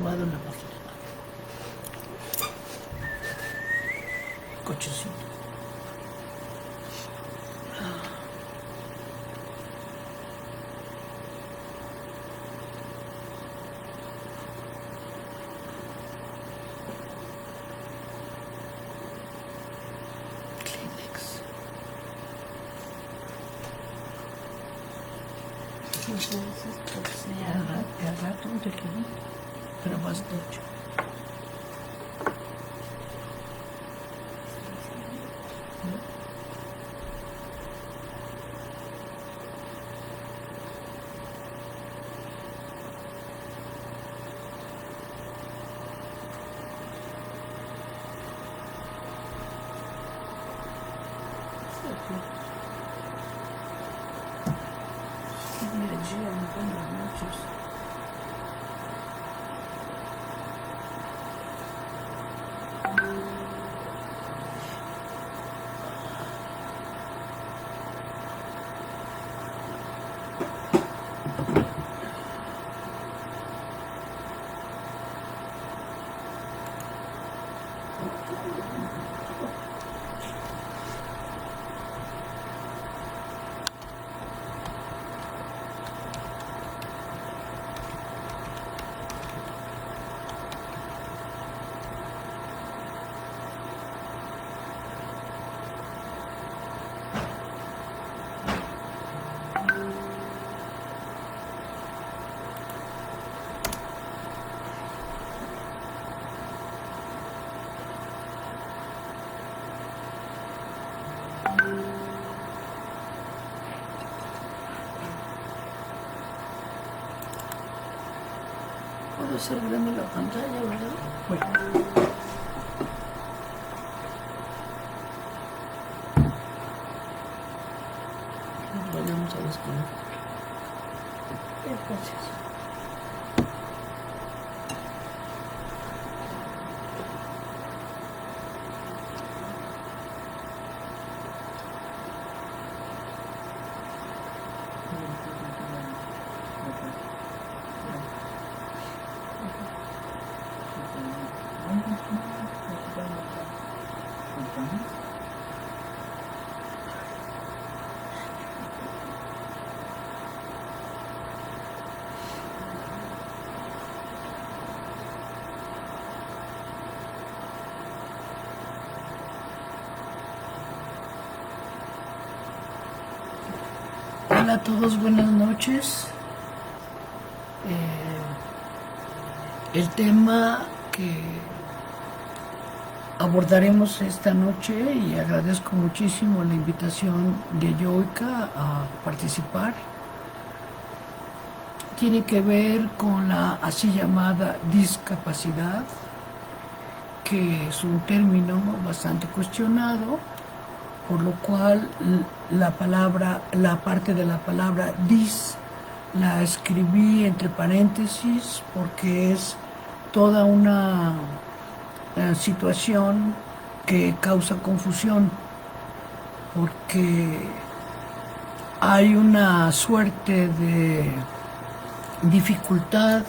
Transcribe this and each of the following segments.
grabado en la página. Cochecito. Kleenex. Al rato te quedé, pero más de hecho. Dia, buenas noches. Puedo hacer grande la pantalla, ¿verdad? Bueno. Nos vayamos a desconectar. Gracias. Hola a todos, buenas noches. El tema que abordaremos esta noche, y agradezco muchísimo la invitación de Yoika a participar, tiene que ver con la así llamada discapacidad, que es un término bastante cuestionado, por lo cual la parte de la palabra dis la escribí entre paréntesis porque es toda una situación que causa confusión, porque hay una suerte de dificultad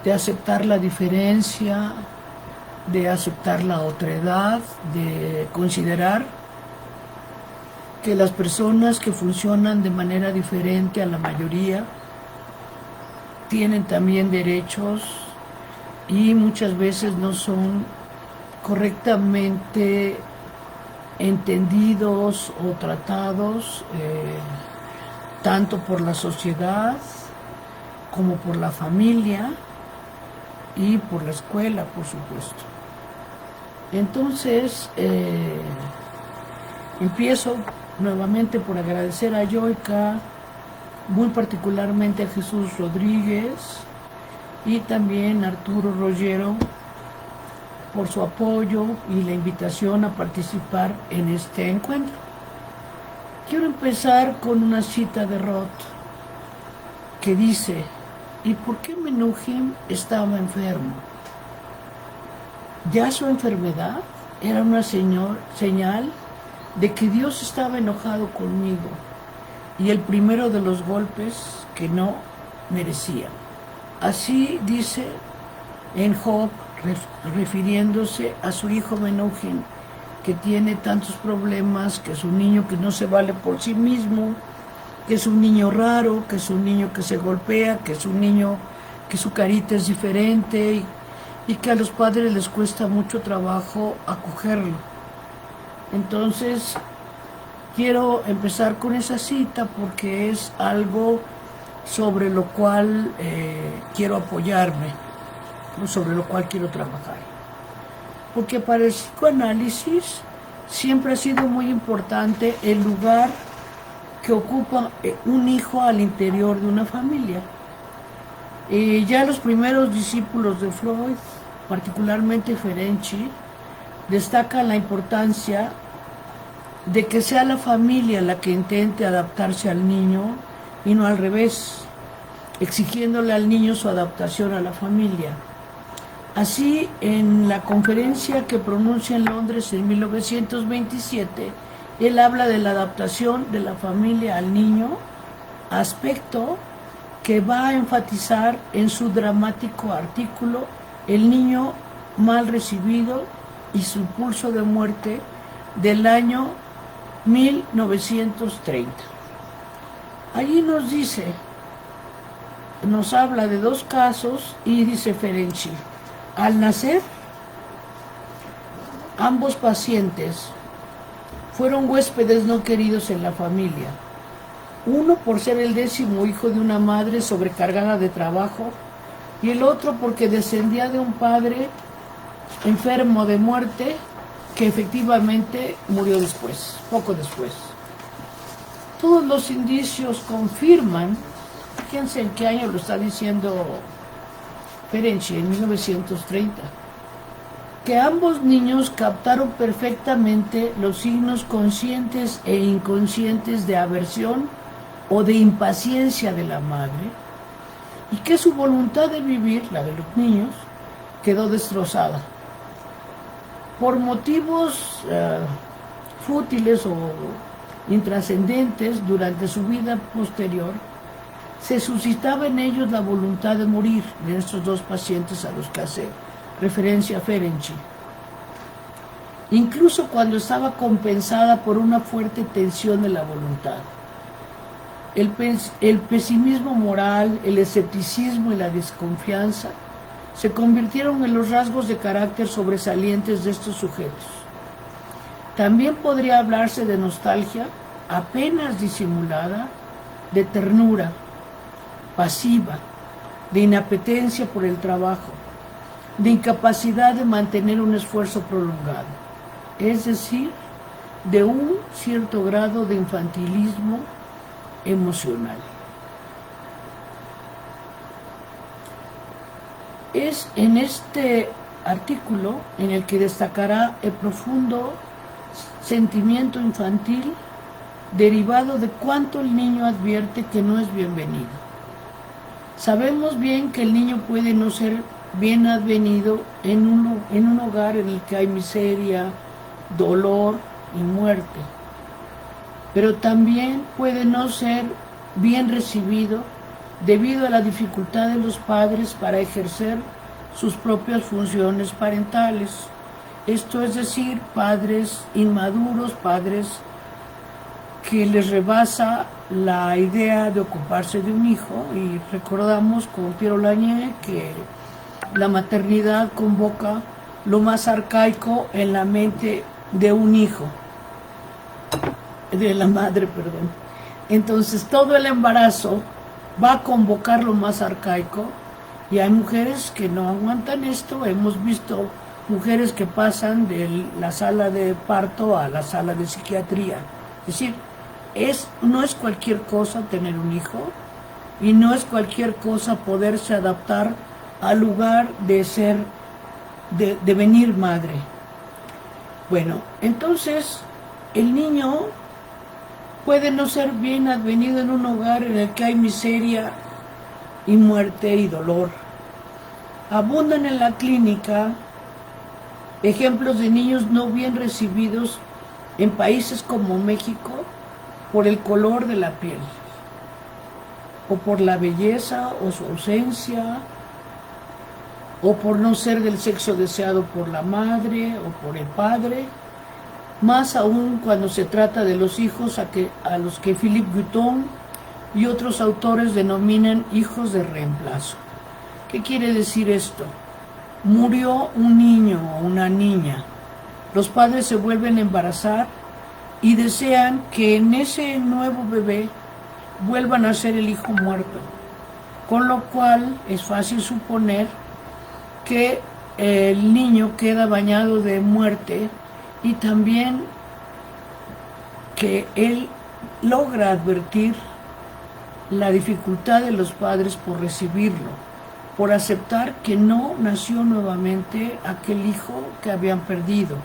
de aceptar la diferencia, de aceptar la otredad, de considerar que las personas que funcionan de manera diferente a la mayoría tienen también derechos y muchas veces no son correctamente entendidos o tratados tanto por la sociedad como por la familia y por la escuela, por supuesto. Entonces, empiezo nuevamente por agradecer a Yoika, muy particularmente a Jesús Rodríguez y también a Arturo Rollero por su apoyo y la invitación a participar en este encuentro. Quiero empezar con una cita de Roth que dice: ¿y por qué Menuhin estaba enfermo? Ya su enfermedad era una señal de que Dios estaba enojado conmigo y el primero de los golpes que no merecía. Así dice en Job, refiriéndose a su hijo Menuhin, que tiene tantos problemas, que es un niño que no se vale por sí mismo, que es un niño raro, que es un niño que se golpea, que es un niño que su carita es diferente y que a los padres les cuesta mucho trabajo acogerlo. Entonces, quiero empezar con esa cita porque es algo sobre lo cual quiero apoyarme, sobre lo cual quiero trabajar. Porque para el psicoanálisis siempre ha sido muy importante el lugar que ocupa un hijo al interior de una familia. Ya los primeros discípulos de Freud, particularmente Ferenczi, destacan la importancia de que sea la familia la que intente adaptarse al niño y no al revés, exigiéndole al niño su adaptación a la familia. Así, en la conferencia que pronuncia en Londres en 1927, él habla de la adaptación de la familia al niño, aspecto que va a enfatizar en su dramático artículo El niño mal recibido y su pulso de muerte del año 1930. Allí nos habla de dos casos y dice Ferenczi, al nacer, ambos pacientes fueron huéspedes no queridos en la familia. Uno por ser el 10º hijo de una madre sobrecargada de trabajo y el otro porque descendía de un padre enfermo de muerte que efectivamente murió después, poco después. Todos los indicios confirman, fíjense en qué año lo está diciendo Ferenczi, en 1930, que ambos niños captaron perfectamente los signos conscientes e inconscientes de aversión o de impaciencia de la madre y que su voluntad de vivir, la de los niños, quedó destrozada. Por motivos fútiles o intrascendentes durante su vida posterior, se suscitaba en ellos la voluntad de morir de estos dos pacientes a los que hace referencia Ferenczi, incluso cuando estaba compensada por una fuerte tensión de la voluntad. El pesimismo moral, el escepticismo y la desconfianza se convirtieron en los rasgos de carácter sobresalientes de estos sujetos. También podría hablarse de nostalgia apenas disimulada, de ternura pasiva, de inapetencia por el trabajo, de incapacidad de mantener un esfuerzo prolongado, es decir, de un cierto grado de infantilismo emocional. Es en este artículo en el que destacará el profundo sentimiento infantil derivado de cuánto el niño advierte que no es bienvenido. Sabemos bien que el niño puede no ser bien advenido en un hogar en el que hay miseria, dolor y muerte, pero también puede no ser bien recibido debido a la dificultad de los padres para ejercer sus propias funciones parentales. Esto es decir, padres inmaduros, padres que les rebasa la idea de ocuparse de un hijo, y recordamos con Piero Lanier que la maternidad convoca lo más arcaico en la mente de un hijo, de la madre, perdón. Entonces todo el embarazo va a convocar lo más arcaico y hay mujeres que no aguantan esto. Hemos visto mujeres que pasan de la sala de parto a la sala de psiquiatría. Es decir, no es cualquier cosa tener un hijo y no es cualquier cosa poderse adaptar al lugar de ser, de venir madre. Bueno, entonces el niño puede no ser bien advenido en un hogar en el que hay miseria y muerte y dolor. Abundan en la clínica ejemplos de niños no bien recibidos en países como México por el color de la piel, o por la belleza o su ausencia, o por no ser del sexo deseado por la madre o por el padre, más aún cuando se trata de los hijos a los que Philippe Guitton y otros autores denominan hijos de reemplazo. ¿Qué quiere decir esto? Murió un niño o una niña, los padres se vuelven a embarazar y desean que en ese nuevo bebé vuelvan a ser el hijo muerto, con lo cual es fácil suponer que el niño queda bañado de muerte y también que él logra advertir la dificultad de los padres por recibirlo, por aceptar que no nació nuevamente aquel hijo que habían perdido.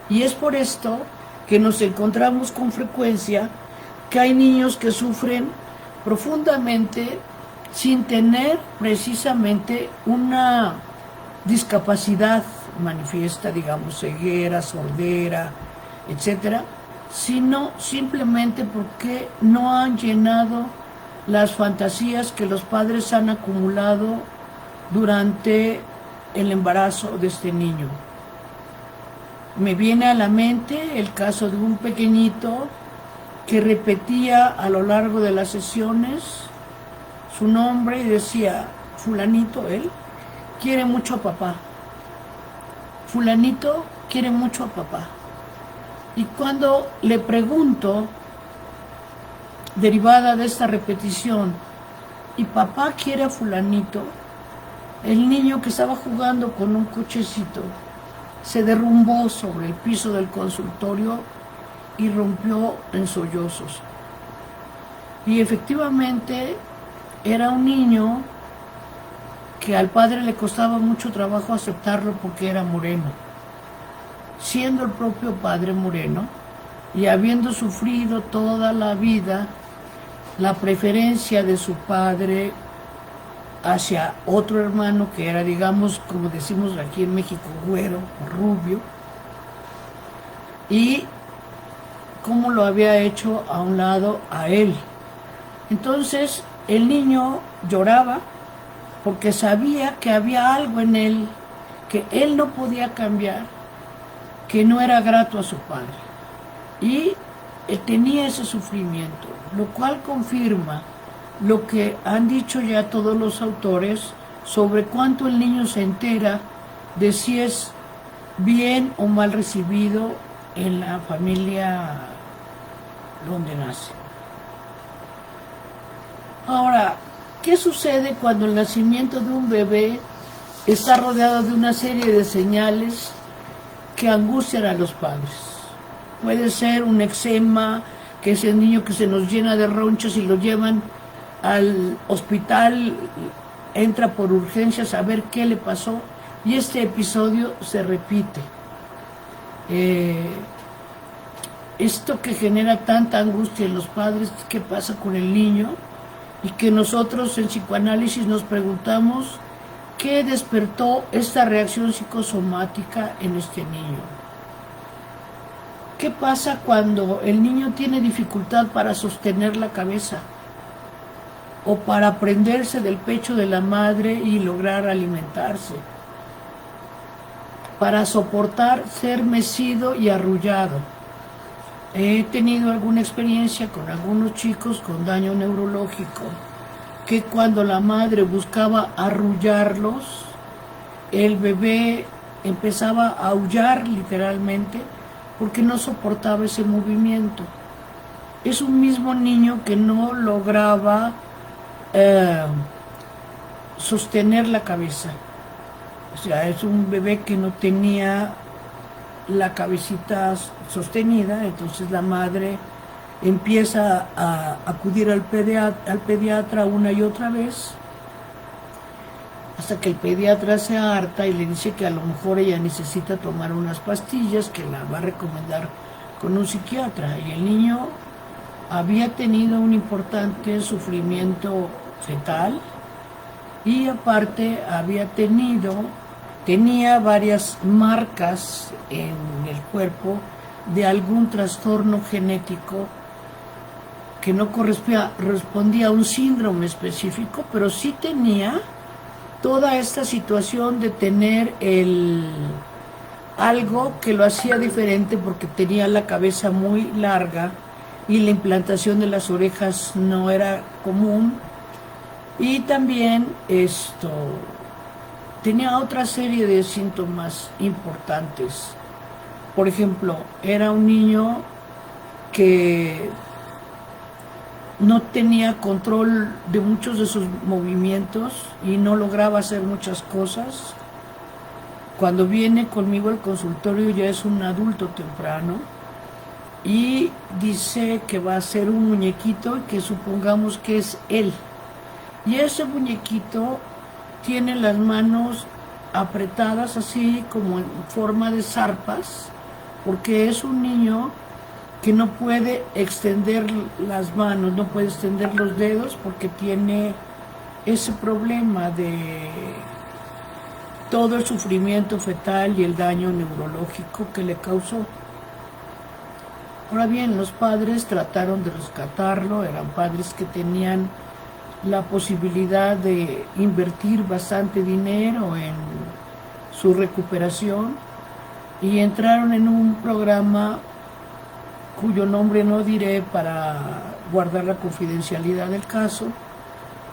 Y es por esto que nos encontramos con frecuencia que hay niños que sufren profundamente sin tener precisamente una discapacidad manifiesta, digamos, ceguera, sordera, etcétera, sino simplemente porque no han llenado las fantasías que los padres han acumulado durante el embarazo de este niño. Me viene a la mente el caso de un pequeñito que repetía a lo largo de las sesiones su nombre y decía, fulanito, él quiere mucho a papá. Fulanito quiere mucho a papá. Y cuando le pregunto, derivada de esta repetición, ¿y papá quiere a fulanito?, el niño que estaba jugando con un cochecito se derrumbó sobre el piso del consultorio y rompió en sollozos. Y efectivamente era un niño que al padre le costaba mucho trabajo aceptarlo porque era moreno. Siendo el propio padre moreno y habiendo sufrido toda la vida la preferencia de su padre hacia otro hermano que era, digamos, como decimos aquí en México, güero o rubio, y cómo lo había hecho a un lado a él. Entonces el niño lloraba porque sabía que había algo en él que él no podía cambiar, que no era grato a su padre, y tenía ese sufrimiento, lo cual confirma lo que han dicho ya todos los autores sobre cuánto el niño se entera de si es bien o mal recibido en la familia donde nace. Ahora, ¿qué sucede cuando el nacimiento de un bebé está rodeado de una serie de señales que angustian a los padres? Puede ser un eczema, que es el niño que se nos llena de ronchas y lo llevan al hospital, entra por urgencias a ver qué le pasó, y este episodio se repite. Esto que genera tanta angustia en los padres, ¿qué pasa con el niño? Y que nosotros en psicoanálisis nos preguntamos, ¿qué despertó esta reacción psicosomática en este niño? ¿Qué pasa cuando el niño tiene dificultad para sostener la cabeza o para prenderse del pecho de la madre y lograr alimentarse? Para soportar ser mecido y arrullado. He tenido alguna experiencia con algunos chicos con daño neurológico que cuando la madre buscaba arrullarlos, el bebé empezaba a aullar literalmente porque no soportaba ese movimiento. Es un mismo niño que no lograba sostener la cabeza. O sea, es un bebé que no tenía la cabecita sostenida, entonces la madre empieza a acudir al pediatra una y otra vez, hasta que el pediatra se harta y le dice que a lo mejor ella necesita tomar unas pastillas que la va a recomendar con un psiquiatra. Y el niño había tenido un importante sufrimiento fetal y aparte tenía varias marcas en el cuerpo de algún trastorno genético que no correspondía a un síndrome específico, pero sí tenía toda esta situación de tener algo que lo hacía diferente porque tenía la cabeza muy larga y la implantación de las orejas no era común, y también tenía otra serie de síntomas importantes. Por ejemplo, era un niño que no tenía control de muchos de sus movimientos y no lograba hacer muchas cosas. Cuando viene conmigo al consultorio ya es un adulto temprano y dice que va a ser un muñequito y que supongamos que es él. Y ese muñequito tiene las manos apretadas así como en forma de zarpas, porque es un niño que no puede extender las manos, no puede extender los dedos porque tiene ese problema de todo el sufrimiento fetal y el daño neurológico que le causó. Ahora bien, los padres trataron de rescatarlo, eran padres que tenían la posibilidad de invertir bastante dinero en su recuperación y entraron en un programa cuyo nombre no diré para guardar la confidencialidad del caso,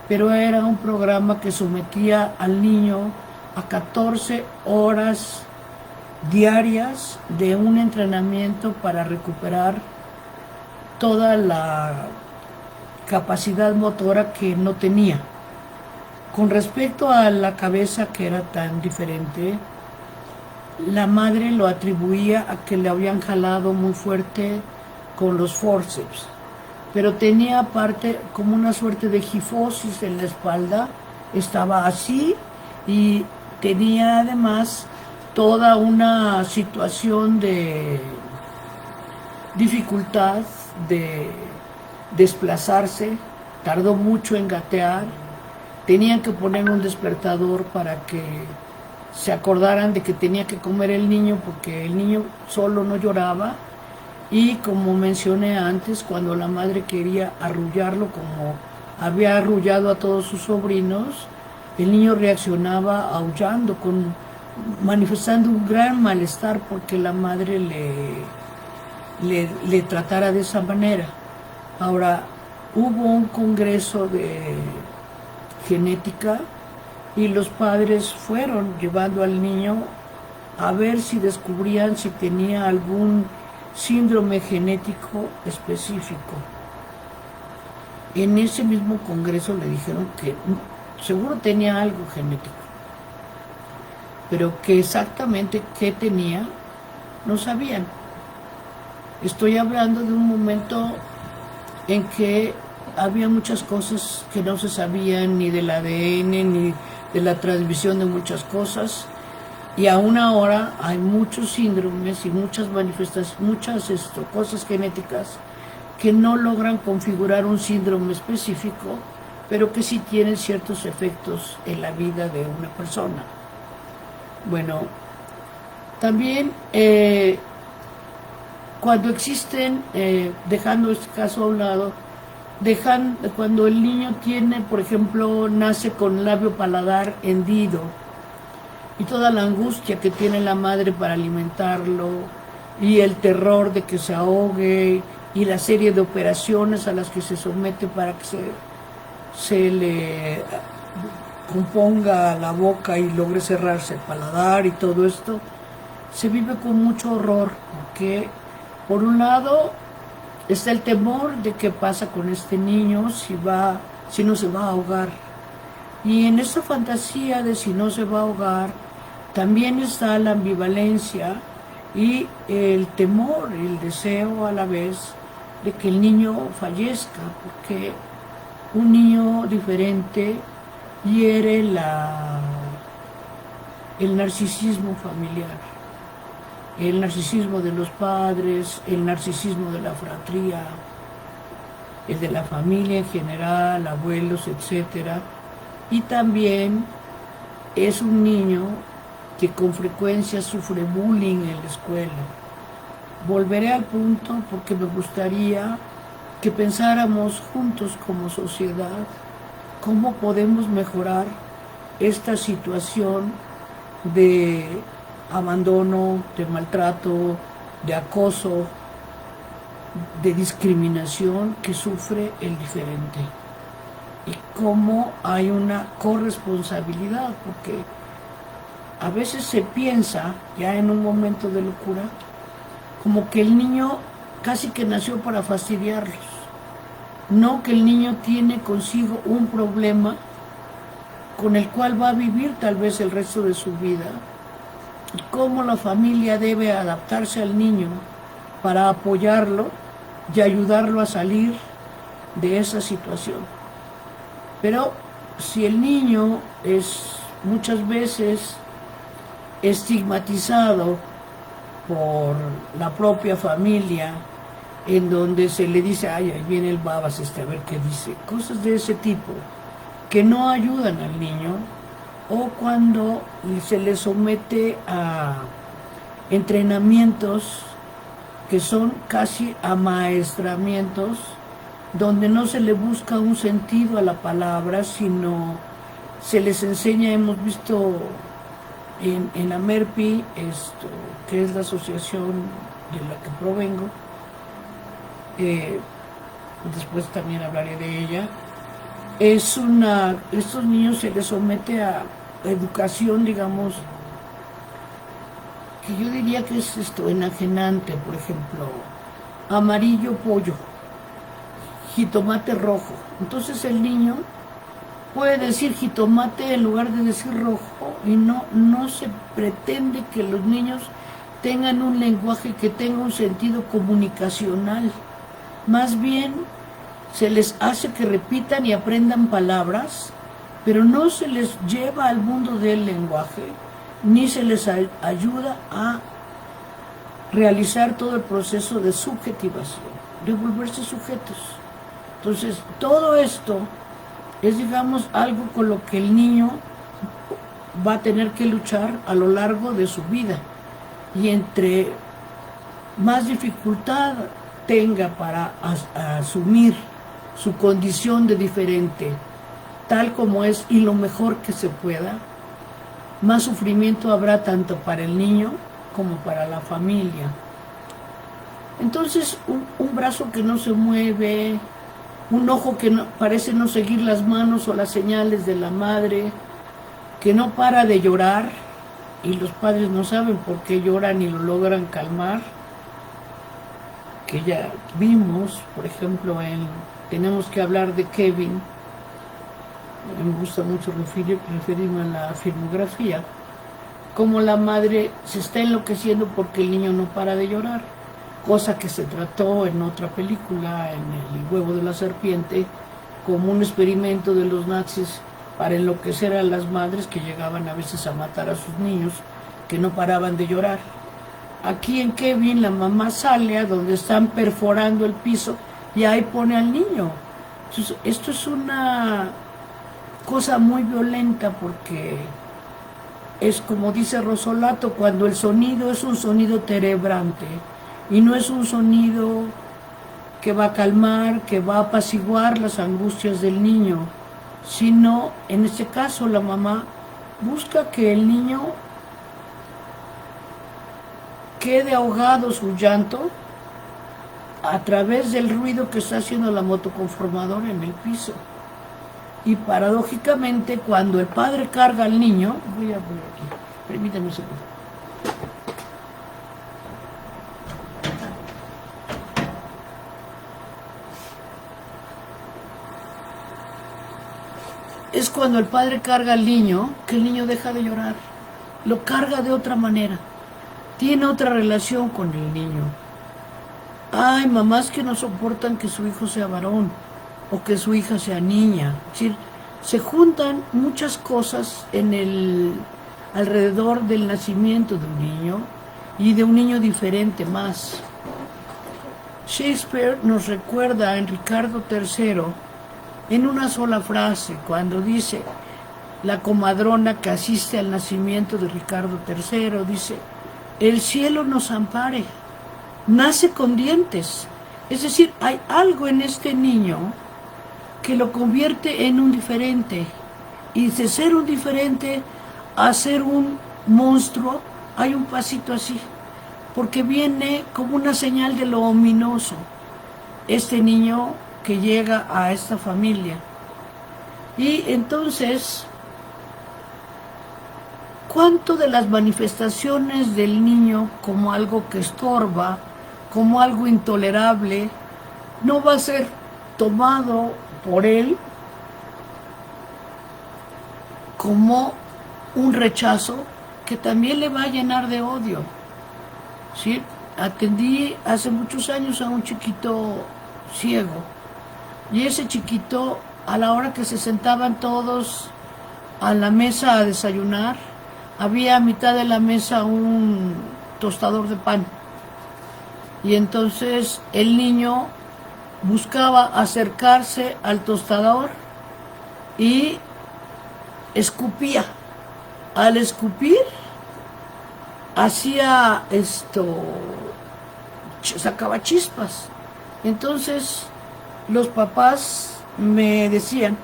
pero era un programa que sometía al niño a 14 horas diarias de un entrenamiento para recuperar toda la capacidad motora que no tenía. Con respecto a la cabeza, que era tan diferente, la madre lo atribuía a que le habían jalado muy fuerte con los forceps, pero tenía aparte como una suerte de gifosis en la espalda, estaba así y tenía además toda una situación de dificultad de desplazarse, tardó mucho en gatear, tenían que poner un despertador para que se acordaran de que tenía que comer el niño porque el niño solo no lloraba, y como mencioné antes, cuando la madre quería arrullarlo como había arrullado a todos sus sobrinos, el niño reaccionaba aullando, manifestando un gran malestar porque la madre le tratara de esa manera. Ahora, hubo un congreso de genética y los padres fueron llevando al niño a ver si descubrían si tenía algún síndrome genético específico. En ese mismo congreso le dijeron que seguro tenía algo genético, pero que exactamente qué tenía no sabían. Estoy hablando de un momento en que había muchas cosas que no se sabían, ni del ADN, ni de la transmisión de muchas cosas, y aún ahora hay muchos síndromes y muchas manifestaciones, muchas cosas genéticas que no logran configurar un síndrome específico, pero que sí tienen ciertos efectos en la vida de una persona. Bueno, también cuando existen, dejando este caso a un lado, cuando el niño tiene, por ejemplo, nace con labio paladar hendido y toda la angustia que tiene la madre para alimentarlo y el terror de que se ahogue y la serie de operaciones a las que se somete para que se le componga la boca y logre cerrarse el paladar y todo esto, se vive con mucho horror, porque por un lado está el temor de qué pasa con este niño, si no se va a ahogar. Y en esa fantasía de si no se va a ahogar, también está la ambivalencia y el temor, el deseo a la vez de que el niño fallezca, porque un niño diferente hiere el narcisismo familiar, el narcisismo de los padres, el narcisismo de la fratría, el de la familia en general, abuelos, etc. Y también es un niño que con frecuencia sufre bullying en la escuela. Volveré al punto porque me gustaría que pensáramos juntos como sociedad cómo podemos mejorar esta situación de abandono, de maltrato, de acoso, de discriminación que sufre el diferente. Y cómo hay una corresponsabilidad, porque a veces se piensa, ya en un momento de locura, como que el niño casi que nació para fastidiarlos. No, que el niño tiene consigo un problema con el cual va a vivir tal vez el resto de su vida. Y cómo la familia debe adaptarse al niño para apoyarlo y ayudarlo a salir de esa situación. Pero si el niño es muchas veces estigmatizado por la propia familia, en donde se le dice, ay, ahí viene el babas a ver qué dice, cosas de ese tipo, que no ayudan al niño, o cuando se le somete a entrenamientos que son casi amaestramientos, donde no se le busca un sentido a la palabra, sino se les enseña, hemos visto en la MERPI, que es la asociación de la que provengo, después también hablaré de ella, estos niños se les somete a educación, digamos, que yo diría que es enajenante. Por ejemplo, amarillo pollo, jitomate rojo. Entonces el niño puede decir jitomate en lugar de decir rojo, y no se pretende que los niños tengan un lenguaje que tenga un sentido comunicacional. Más bien se les hace que repitan y aprendan palabras, pero no se les lleva al mundo del lenguaje, ni se les ayuda a realizar todo el proceso de subjetivación, de volverse sujetos. Entonces, todo esto es, digamos, algo con lo que el niño va a tener que luchar a lo largo de su vida. Y entre más dificultad tenga para asumir su condición de diferente, tal como es y lo mejor que se pueda, más sufrimiento habrá tanto para el niño como para la familia. Entonces, un brazo que no se mueve, un ojo que parece no seguir las manos o las señales de la madre, que no para de llorar, y los padres no saben por qué lloran y lo logran calmar, que ya vimos, por ejemplo, tenemos que hablar de Kevin. Me gusta mucho referirme a la filmografía, como la madre se está enloqueciendo porque el niño no para de llorar, cosa que se trató en otra película, en El huevo de la serpiente, como un experimento de los nazis para enloquecer a las madres que llegaban a veces a matar a sus niños, que no paraban de llorar. Aquí en Kevin la mamá sale a donde están perforando el piso y ahí pone al niño. Entonces, esto es una cosa muy violenta, porque es como dice Rosolato, cuando el sonido es un sonido terebrante y no es un sonido que va a calmar, que va a apaciguar las angustias del niño, sino, en este caso, la mamá busca que el niño quede ahogado su llanto a través del ruido que está haciendo la motoconformadora en el piso. Y paradójicamente, cuando el padre carga al niño, voy aquí, permítanme un segundo. Es cuando el padre carga al niño que el niño deja de llorar, lo carga de otra manera, tiene otra relación con el niño. Hay mamás que no soportan que su hijo sea varón o que su hija sea niña. Es decir, se juntan muchas cosas alrededor del nacimiento de un niño y de un niño diferente más. Shakespeare nos recuerda en Ricardo III, en una sola frase, cuando dice, la comadrona que asiste al nacimiento de Ricardo III, dice, el cielo nos ampare, nace con dientes. Es decir, hay algo en este niño que lo convierte en un diferente, Y de ser un diferente a ser un monstruo, hay un pasito así, porque viene como una señal de lo ominoso. Este niño que llega a esta familia. Y entonces, ¿cuánto de las manifestaciones del niño como algo que estorba, como algo intolerable, no va a ser tomado por él como un rechazo que también le va a llenar de odio? ¿Sí? Atendí hace muchos años a un chiquito ciego, y ese chiquito, a la hora que se sentaban todos a la mesa a desayunar, había a mitad de la mesa un tostador de pan, y entonces el niño buscaba acercarse al tostador y escupía. Al escupir hacía sacaba chispas. Entonces los papás me decían,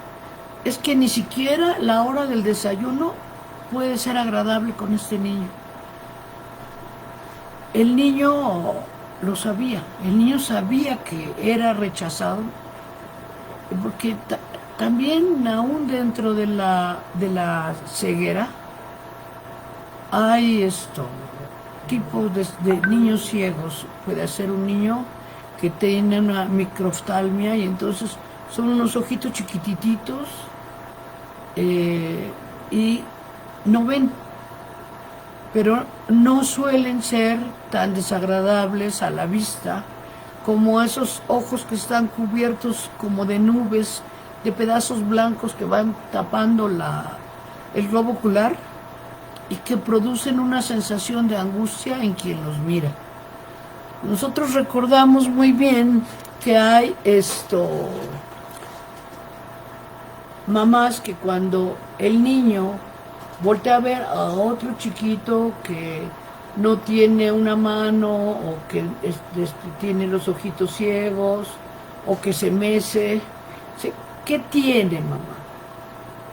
es que ni siquiera la hora del desayuno puede ser agradable con este niño. El niño lo sabía, el niño sabía que era rechazado, porque también aún dentro de la ceguera hay tipos de niños ciegos. Puede ser un niño que tiene una microftalmia, y entonces son unos ojitos chiquititos y no ven, pero no suelen ser tan desagradables a la vista como esos ojos que están cubiertos como de nubes, de pedazos blancos que van tapando el globo ocular y que producen una sensación de angustia en quien los mira. Nosotros recordamos muy bien que hay mamás que cuando el niño voltea a ver a otro chiquito que no tiene una mano, o que tiene los ojitos ciegos, o que se mece, ¿qué tiene, mamá?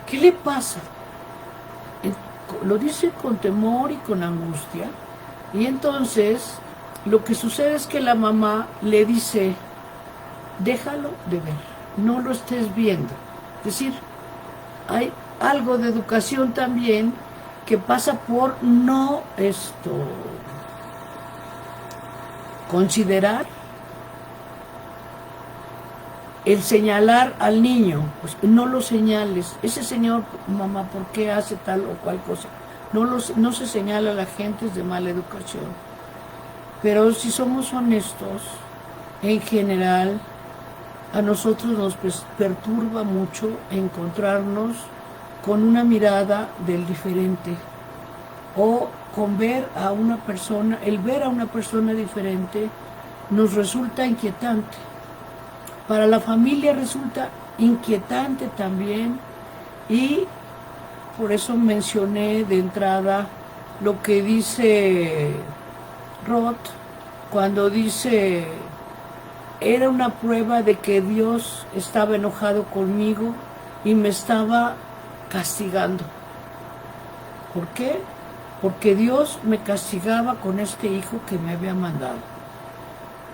¿Qué le pasa? Lo dice con temor y con angustia, y entonces lo que sucede es que la mamá le dice, déjalo de ver, no lo estés viendo. Es decir, hay algo de educación también que pasa por no considerar el señalar al niño. Pues no lo señales. Ese señor, mamá, ¿por qué hace tal o cual cosa? No se señala a la gente, es de mala educación. Pero si somos honestos, en general, a nosotros nos perturba mucho encontrarnos con una mirada del diferente, o con ver a una persona, el ver a una persona diferente nos resulta inquietante. Para la familia resulta inquietante también, y por eso mencioné de entrada lo que dice Roth cuando dice, era una prueba de que Dios estaba enojado conmigo y me estaba castigando. ¿Por qué? Porque Dios me castigaba con este hijo que me había mandado.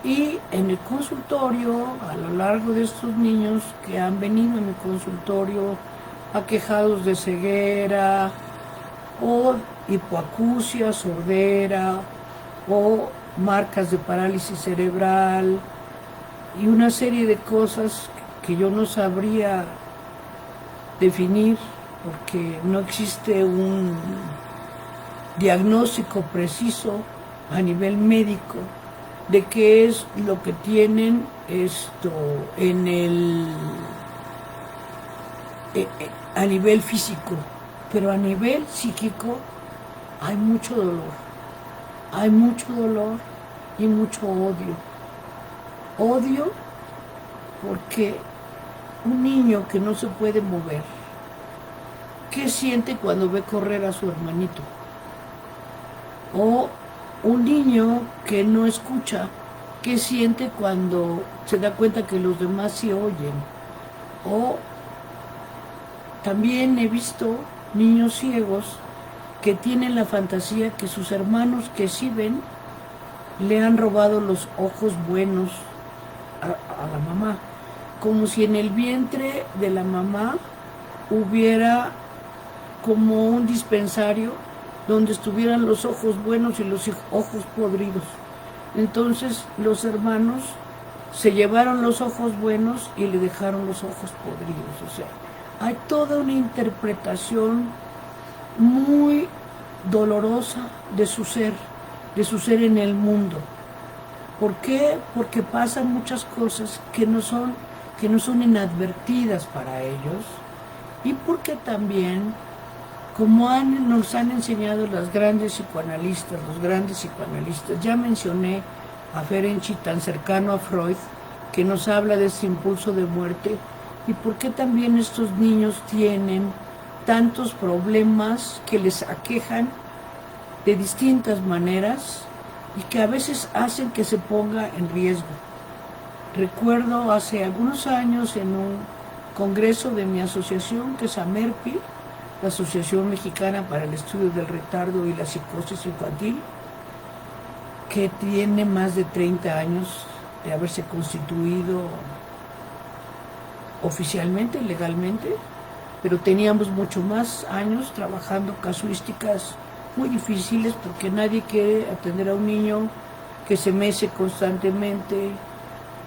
Y en el consultorio, a lo largo de estos niños que han venido en el consultorio aquejados de ceguera, o hipoacusia, sordera, o marcas de parálisis cerebral, y una serie de cosas que yo no sabría definir, porque no existe un diagnóstico preciso a nivel médico de qué es lo que tienen a nivel físico, pero a nivel psíquico hay mucho dolor y mucho odio. Odio porque un niño que no se puede mover, ¿qué siente cuando ve correr a su hermanito? O un niño que no escucha, ¿qué siente cuando se da cuenta que los demás sí oyen? O también he visto niños ciegos que tienen la fantasía que sus hermanos que sí ven le han robado los ojos buenos a la mamá, como si en el vientre de la mamá hubiera como un dispensario donde estuvieran los ojos buenos y los ojos podridos. Entonces los hermanos se llevaron los ojos buenos y le dejaron los ojos podridos. O sea, hay toda una interpretación muy dolorosa de su ser en el mundo. ¿Por qué? Porque pasan muchas cosas que no son inadvertidas para ellos, y porque también, como nos han enseñado los grandes psicoanalistas, ya mencioné a Ferenczi, tan cercano a Freud, que nos habla de ese impulso de muerte, y por qué también estos niños tienen tantos problemas que les aquejan de distintas maneras y que a veces hacen que se ponga en riesgo. Recuerdo hace algunos años en un congreso de mi asociación, que es AMERPI, la Asociación Mexicana para el Estudio del Retardo y la Psicosis Infantil, que tiene más de 30 años de haberse constituido oficialmente, legalmente, pero teníamos mucho más años trabajando casuísticas muy difíciles, porque nadie quiere atender a un niño que se mece constantemente,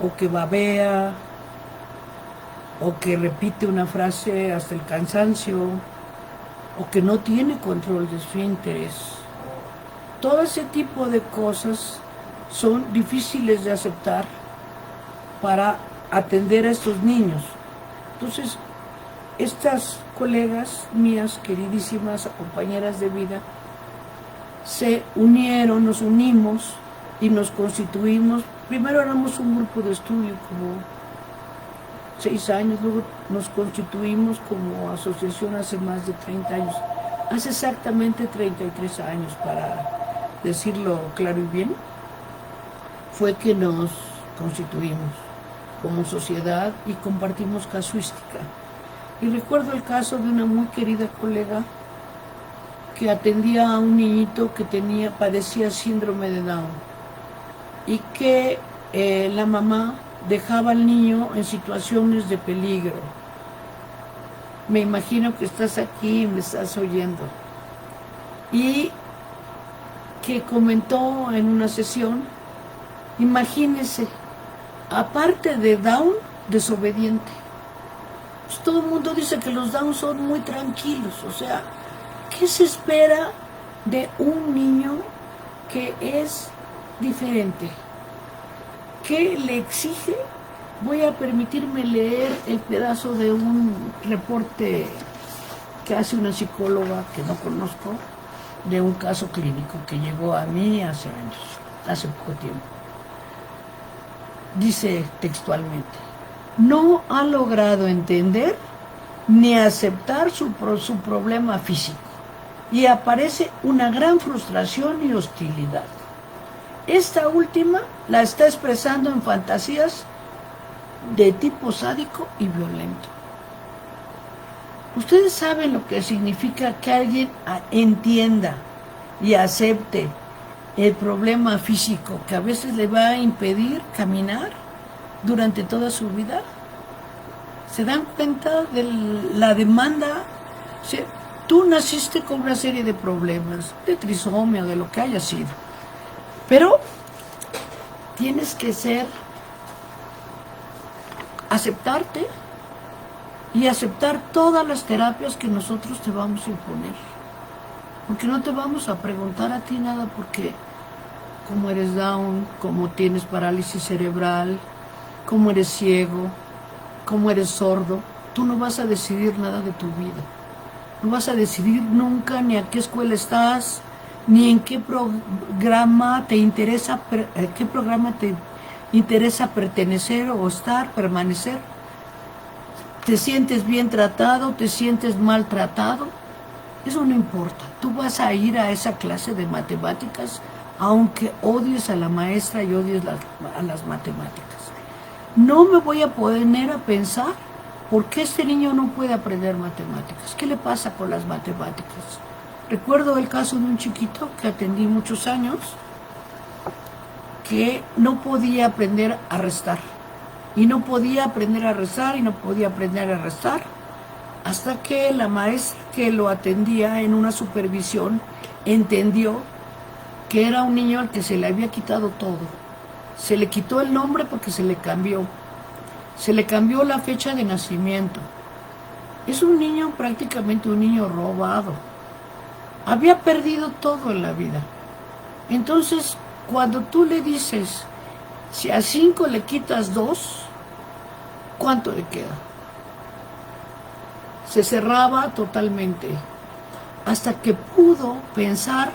o que babea, o que repite una frase hasta el cansancio, o que no tiene control de esfínteres. Todo ese tipo de cosas son difíciles de aceptar para atender a estos niños. Entonces, estas colegas mías, queridísimas compañeras de vida, se unieron, nos unimos y nos constituimos. Primero éramos un grupo de estudio, como 6 años, luego nos constituimos como asociación hace más de 30 años, hace exactamente 33 años, para decirlo claro y bien, fue que nos constituimos como sociedad y compartimos casuística. Y recuerdo el caso de una muy querida colega que atendía a un niñito que padecía síndrome de Down, y que la mamá dejaba al niño en situaciones de peligro. Me imagino que estás aquí y me estás oyendo. Y que comentó en una sesión, imagínese, aparte de Down, desobediente. Pues todo el mundo dice que los Down son muy tranquilos, o sea, ¿qué se espera de un niño que es diferente? ¿Qué le exige? Voy a permitirme leer el pedazo de un reporte que hace una psicóloga que no conozco, de un caso clínico que llegó a mí hace años, hace poco tiempo. Dice textualmente: no ha logrado entender ni aceptar su problema físico, y aparece una gran frustración y hostilidad. Esta última la está expresando en fantasías de tipo sádico y violento. Ustedes saben lo que significa que alguien entienda y acepte el problema físico que a veces le va a impedir caminar durante toda su vida. ¿Se dan cuenta de la demanda? Tú naciste con una serie de problemas, de trisomia, de lo que haya sido, pero tienes que aceptarte y aceptar todas las terapias que nosotros te vamos a imponer, porque no te vamos a preguntar a ti nada, porque como eres Down, como tienes parálisis cerebral, como eres ciego, como eres sordo, tú no vas a decidir nada de tu vida. No vas a decidir nunca ni a qué escuela estás, ni en qué programa te interesa, pertenecer o estar, permanecer. ¿Te sientes bien tratado? ¿Te sientes mal tratado? Eso no importa. Tú vas a ir a esa clase de matemáticas, aunque odies a la maestra y odies a las matemáticas. No me voy a poner a pensar ¿por qué este niño no puede aprender matemáticas? ¿Qué le pasa con las matemáticas? Recuerdo el caso de un chiquito que atendí muchos años, que no podía aprender a restar. Y no podía aprender a restar, y no podía aprender a restar, hasta que la maestra que lo atendía en una supervisión entendió que era un niño al que se le había quitado todo. Se le quitó el nombre porque se le cambió. Se le cambió la fecha de nacimiento. Es un niño, prácticamente un niño robado. Había perdido todo en la vida. Entonces, cuando tú le dices, si a 5 le quitas 2, ¿cuánto le queda? Se cerraba totalmente, hasta que pudo pensar,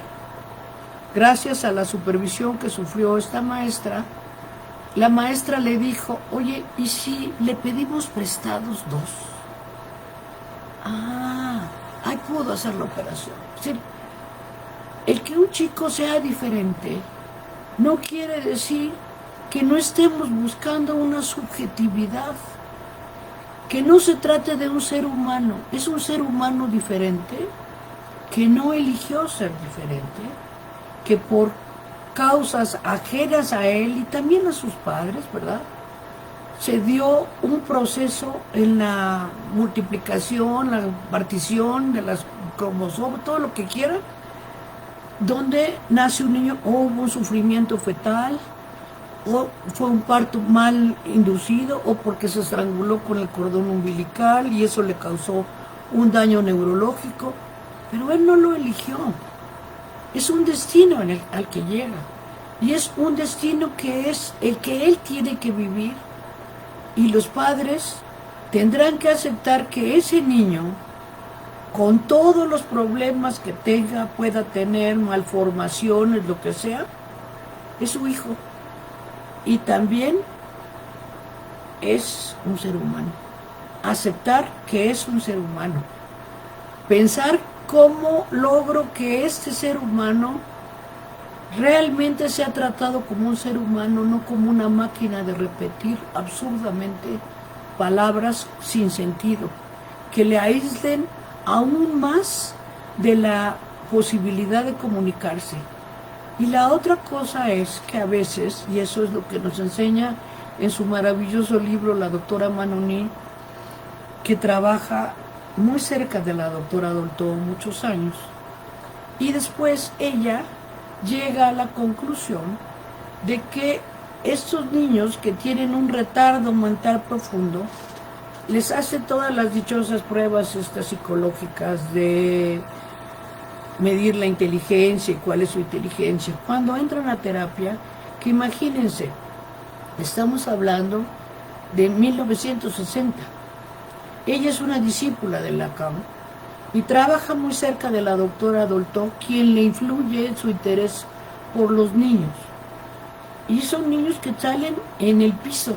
gracias a la supervisión que sufrió esta maestra. La maestra le dijo, oye, ¿y si le pedimos prestados 2? Ahí pudo hacer la operación. Es decir, el que un chico sea diferente no quiere decir que no estemos buscando una subjetividad, que no se trate de un ser humano. Es un ser humano diferente que no eligió ser diferente, que por causas ajenas a él y también a sus padres, ¿verdad?, se dio un proceso en la multiplicación, la partición de las cromosomas, todo lo que quieran, donde nace un niño, o hubo un sufrimiento fetal, o fue un parto mal inducido, o porque se estranguló con el cordón umbilical y eso le causó un daño neurológico, pero él no lo eligió. Es un destino al que llega, y es un destino que es el que él tiene que vivir, y los padres tendrán que aceptar que ese niño, con todos los problemas que tenga, pueda tener, malformaciones, lo que sea, es su hijo, y también es un ser humano. Aceptar que es un ser humano, pensar cómo logro que este ser humano realmente sea tratado como un ser humano, no como una máquina de repetir absurdamente palabras sin sentido, que le aíslen aún más de la posibilidad de comunicarse. Y la otra cosa es que a veces, y eso es lo que nos enseña en su maravilloso libro la doctora Manoni, que trabaja muy cerca de la doctora Dolto muchos años, y después ella llega a la conclusión de que estos niños que tienen un retardo mental profundo, les hace todas las dichosas pruebas estas psicológicas de medir la inteligencia y cuál es su inteligencia. Cuando entran a terapia, que imagínense, estamos hablando de 1960. Ella es una discípula de Lacan y trabaja muy cerca de la doctora Dolto, quien le influye en su interés por los niños. Y son niños que salen en el piso.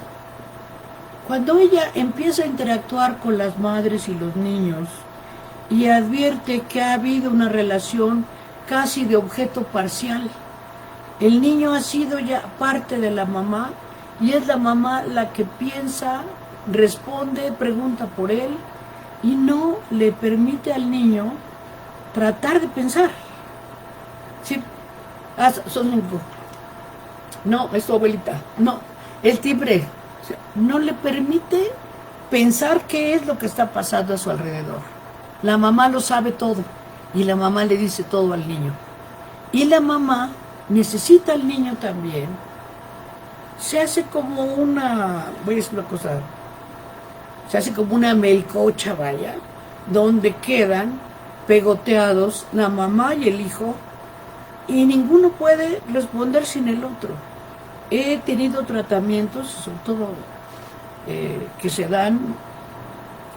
Cuando ella empieza a interactuar con las madres y los niños y advierte que ha habido una relación casi de objeto parcial, el niño ha sido ya parte de la mamá y es la mamá la que piensa, responde, pregunta por él y no le permite al niño tratar de pensar. Sí, son cinco. No, es tu abuelita. No, el timbre. O sea, no le permite pensar qué es lo que está pasando a su alrededor. La mamá lo sabe todo y la mamá le dice todo al niño. Y la mamá necesita al niño también. Se hace como una, voy a decir una cosa, se hace como una melcocha, vaya, donde quedan pegoteados la mamá y el hijo y ninguno puede responder sin el otro. He tenido tratamientos, sobre todo que se dan,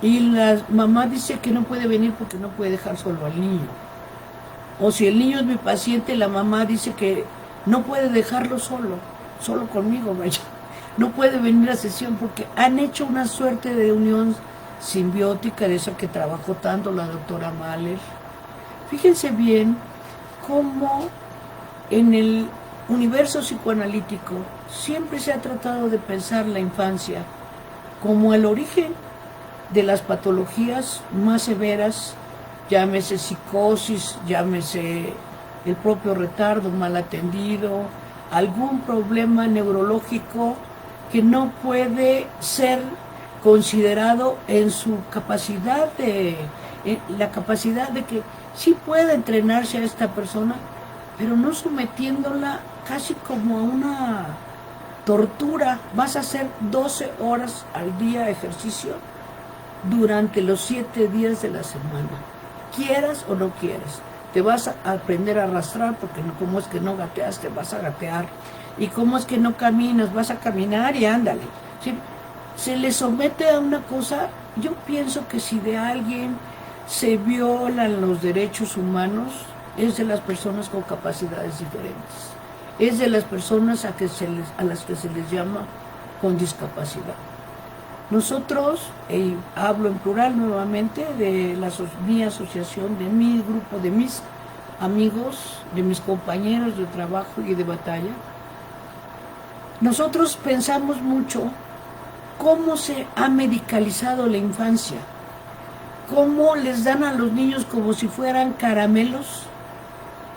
y la mamá dice que no puede venir porque no puede dejar solo al niño. O si el niño es mi paciente, la mamá dice que no puede dejarlo solo conmigo, vaya. No puede venir a sesión porque han hecho una suerte de unión simbiótica, de esa que trabajó tanto la doctora Mahler. Fíjense bien cómo en el universo de las patologías más severas, llámese psicosis, llámese el propio retardo mal atendido, algún problema neurológico que no puede ser considerado en su capacidad la capacidad de que sí puede entrenarse a esta persona, pero no sometiéndola casi como a una tortura. Vas a hacer 12 horas al día ejercicio durante los 7 días de la semana, quieras o no quieras. Te vas a aprender a arrastrar, porque no, como es que no gateas, te vas a gatear. Y como es que no caminas, vas a caminar y ándale. ¿Sí? Se le somete a una cosa. Yo pienso que si de alguien se violan los derechos humanos, es de las personas con capacidades diferentes. Es de las personas a las que se les llama con discapacidad. Nosotros, hablo en plural nuevamente, de mi asociación, de mi grupo, de mis amigos, de mis compañeros de trabajo y de batalla, nosotros pensamos mucho cómo se ha medicalizado la infancia, cómo les dan a los niños como si fueran caramelos,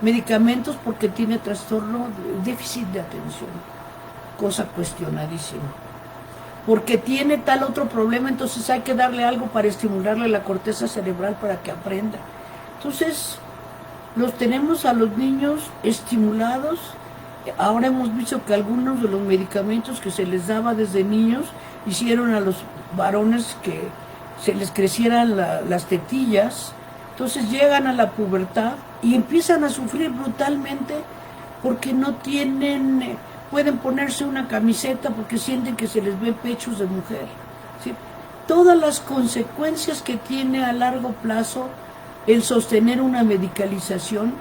medicamentos porque tiene trastorno de déficit de atención, cosa cuestionadísima. Porque tiene tal otro problema, entonces hay que darle algo para estimularle la corteza cerebral para que aprenda. Entonces, los tenemos a los niños estimulados. Ahora hemos visto que algunos de los medicamentos que se les daba desde niños hicieron a los varones que se les crecieran las tetillas. Entonces llegan a la pubertad y empiezan a sufrir brutalmente porque no pueden ponerse una camiseta porque sienten que se les ve pechos de mujer. ¿Sí? Todas las consecuencias que tiene a largo plazo el sostener una medicalización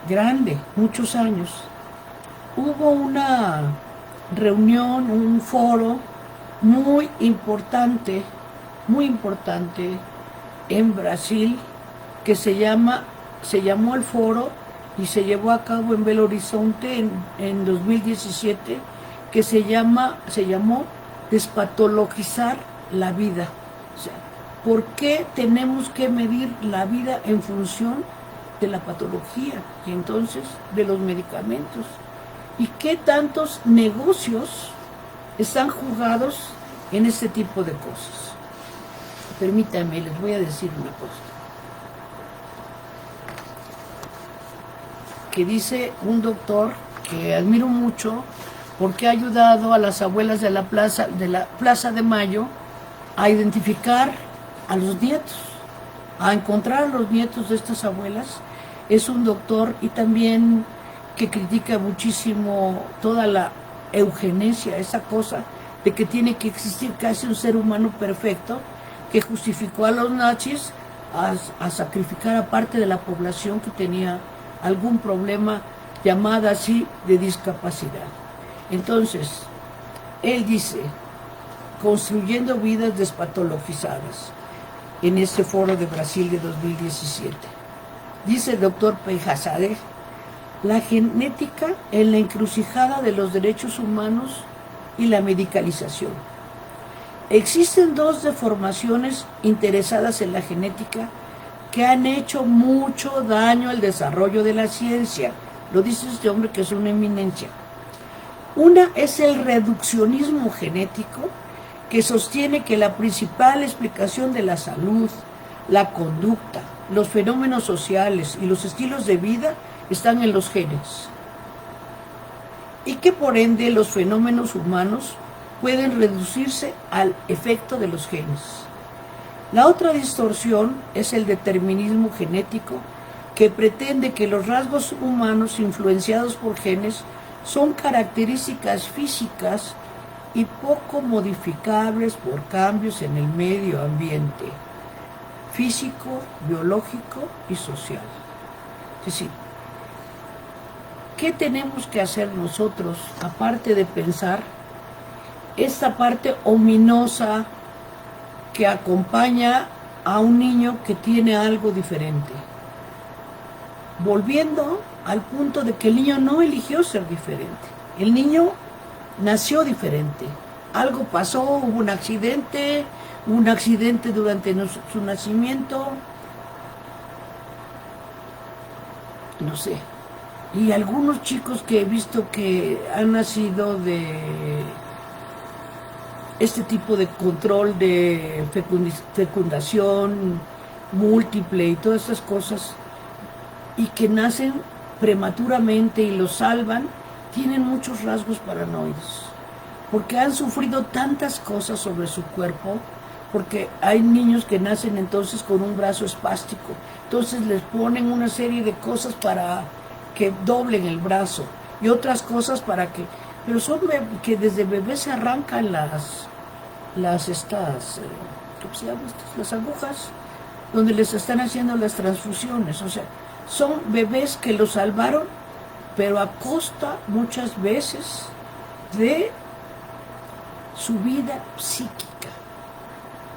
grande, muchos años. Hubo una reunión, un foro muy importante en Brasil, que se llamó el foro y se llevó a cabo en Belo Horizonte en 2017, que se llamó Despatologizar la vida. O sea, ¿por qué tenemos que medir la vida en función de la patología y entonces de los medicamentos? ¿Y qué tantos negocios están jugados en este tipo de cosas? Permítanme, les voy a decir una cosa. Que dice un doctor que admiro mucho porque ha ayudado a las abuelas de la Plaza de Mayo a identificar a los nietos, a encontrar a los nietos de estas abuelas. Es un doctor y también que critica muchísimo toda la eugenesia, esa cosa de que tiene que existir casi un ser humano perfecto, que justificó a los nazis a sacrificar a parte de la población que tenía algún problema llamada así de discapacidad. Entonces, él dice, construyendo vidas despatologizadas, en este foro de Brasil de 2017. Dice el doctor Peijasade, la genética en la encrucijada de los derechos humanos y la medicalización. Existen dos deformaciones interesadas en la genética que han hecho mucho daño al desarrollo de la ciencia. Lo dice este hombre que es una eminencia. Una es el reduccionismo genético, que sostiene que la principal explicación de la salud, la conducta, los fenómenos sociales y los estilos de vida están en los genes. Y que por ende los fenómenos humanos pueden reducirse al efecto de los genes. La otra distorsión es el determinismo genético, que pretende que los rasgos humanos influenciados por genes son características físicas y poco modificables por cambios en el medio ambiente físico, biológico y social. Es decir, ¿qué tenemos que hacer nosotros, aparte de pensar esta parte ominosa que acompaña a un niño que tiene algo diferente? Volviendo al punto de que el niño no eligió ser diferente. El niño nació diferente. Algo pasó, hubo un accidente, un accidente durante su nacimiento, no sé. Y algunos chicos que he visto que han nacido de este tipo de control de fecundación múltiple y todas estas cosas, y que nacen prematuramente y los salvan, tienen muchos rasgos paranoides, porque han sufrido tantas cosas sobre su cuerpo, porque hay niños que nacen entonces con un brazo espástico, entonces les ponen una serie de cosas para que doblen el brazo y otras cosas para que, pero son que desde bebés se arrancan ¿cómo se llama estas? Las agujas donde les están haciendo las transfusiones, o sea, son bebés que los salvaron, pero a costa muchas veces de su vida psíquica.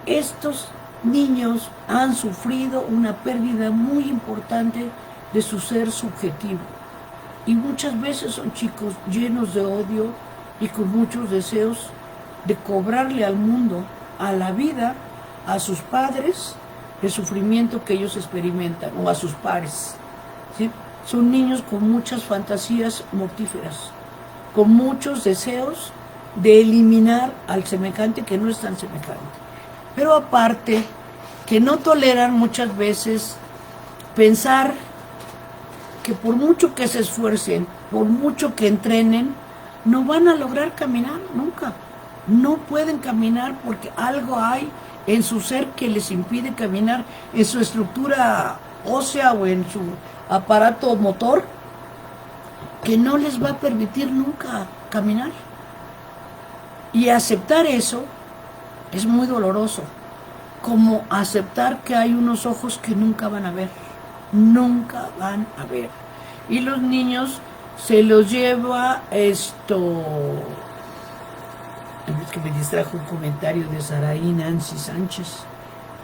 Estos niños han sufrido una pérdida muy importante de su ser subjetivo. Y muchas veces son chicos llenos de odio y con muchos deseos de cobrarle al mundo, a la vida, a sus padres, el sufrimiento que ellos experimentan, o a sus pares. ¿Sí? Son niños con muchas fantasías mortíferas, con muchos deseos de eliminar al semejante que no es tan semejante. Pero aparte, que no toleran muchas veces pensar que por mucho que se esfuercen, por mucho que entrenen, no van a lograr caminar nunca. No pueden caminar porque algo hay en su ser que les impide caminar, en su estructura ósea o en su aparato motor, que no les va a permitir nunca caminar. Y aceptar eso es muy doloroso, como aceptar que hay unos ojos que nunca van a ver. Nunca van a ver. Y los niños se los lleva esto. Es que me distrajo un comentario de Saraí Nancy Sánchez.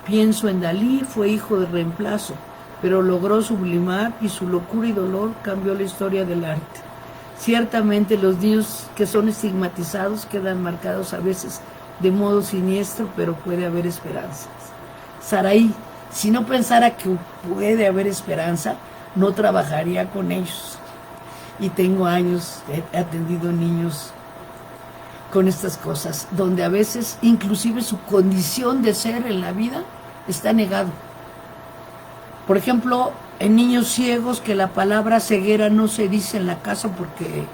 Pienso en Dalí, fue hijo de reemplazo, pero logró sublimar y su locura y dolor cambió la historia del arte. Ciertamente los niños que son estigmatizados quedan marcados a veces de modo siniestro, pero puede haber esperanzas. Saraí, si no pensara que puede haber esperanza, no trabajaría con ellos. Y tengo años, he atendido niños con estas cosas, donde a veces inclusive su condición de ser en la vida está negado. Por ejemplo, en niños ciegos que la palabra ceguera no se dice en la casa porque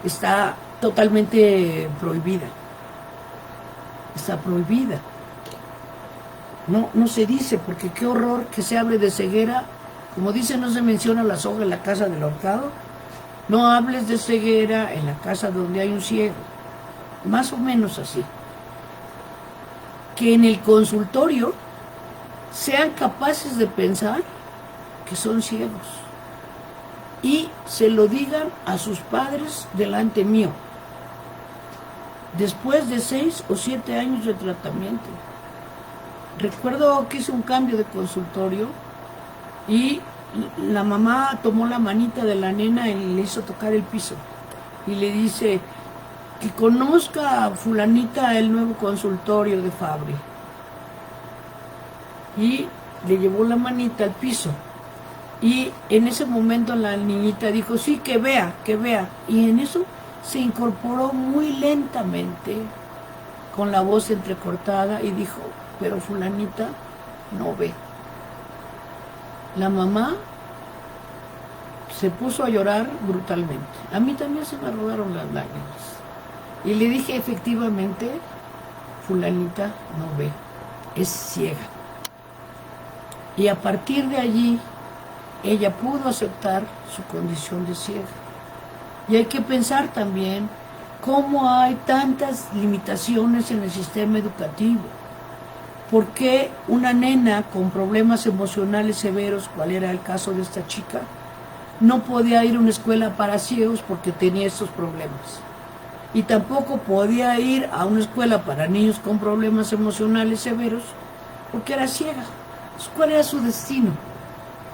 está totalmente prohibida. Está prohibida. No se dice, porque qué horror que se hable de ceguera. Como dice, no se menciona la soga en la casa del ahorcado. No hables de ceguera en la casa donde hay un ciego. Más o menos así. Que en el consultorio sean capaces de pensar que son ciegos y se lo digan a sus padres delante mío, después de 6 o 7 años de tratamiento. Recuerdo que hice un cambio de consultorio y la mamá tomó la manita de la nena y le hizo tocar el piso y le dice que conozca a fulanita el nuevo consultorio de Fabri, y le llevó la manita al piso y en ese momento la niñita dijo sí, que vea, y en eso se incorporó muy lentamente con la voz entrecortada y dijo, pero fulanita no ve. La mamá se puso a llorar brutalmente. A mí también se me rodaron las lágrimas. Y le dije, efectivamente, fulanita no ve, es ciega. Y a partir de allí, ella pudo aceptar su condición de ciega. Y hay que pensar también cómo hay tantas limitaciones en el sistema educativo. ¿Por qué una nena con problemas emocionales severos, cuál era el caso de esta chica, no podía ir a una escuela para ciegos porque tenía estos problemas? Y tampoco podía ir a una escuela para niños con problemas emocionales severos porque era ciega. ¿Cuál era su destino?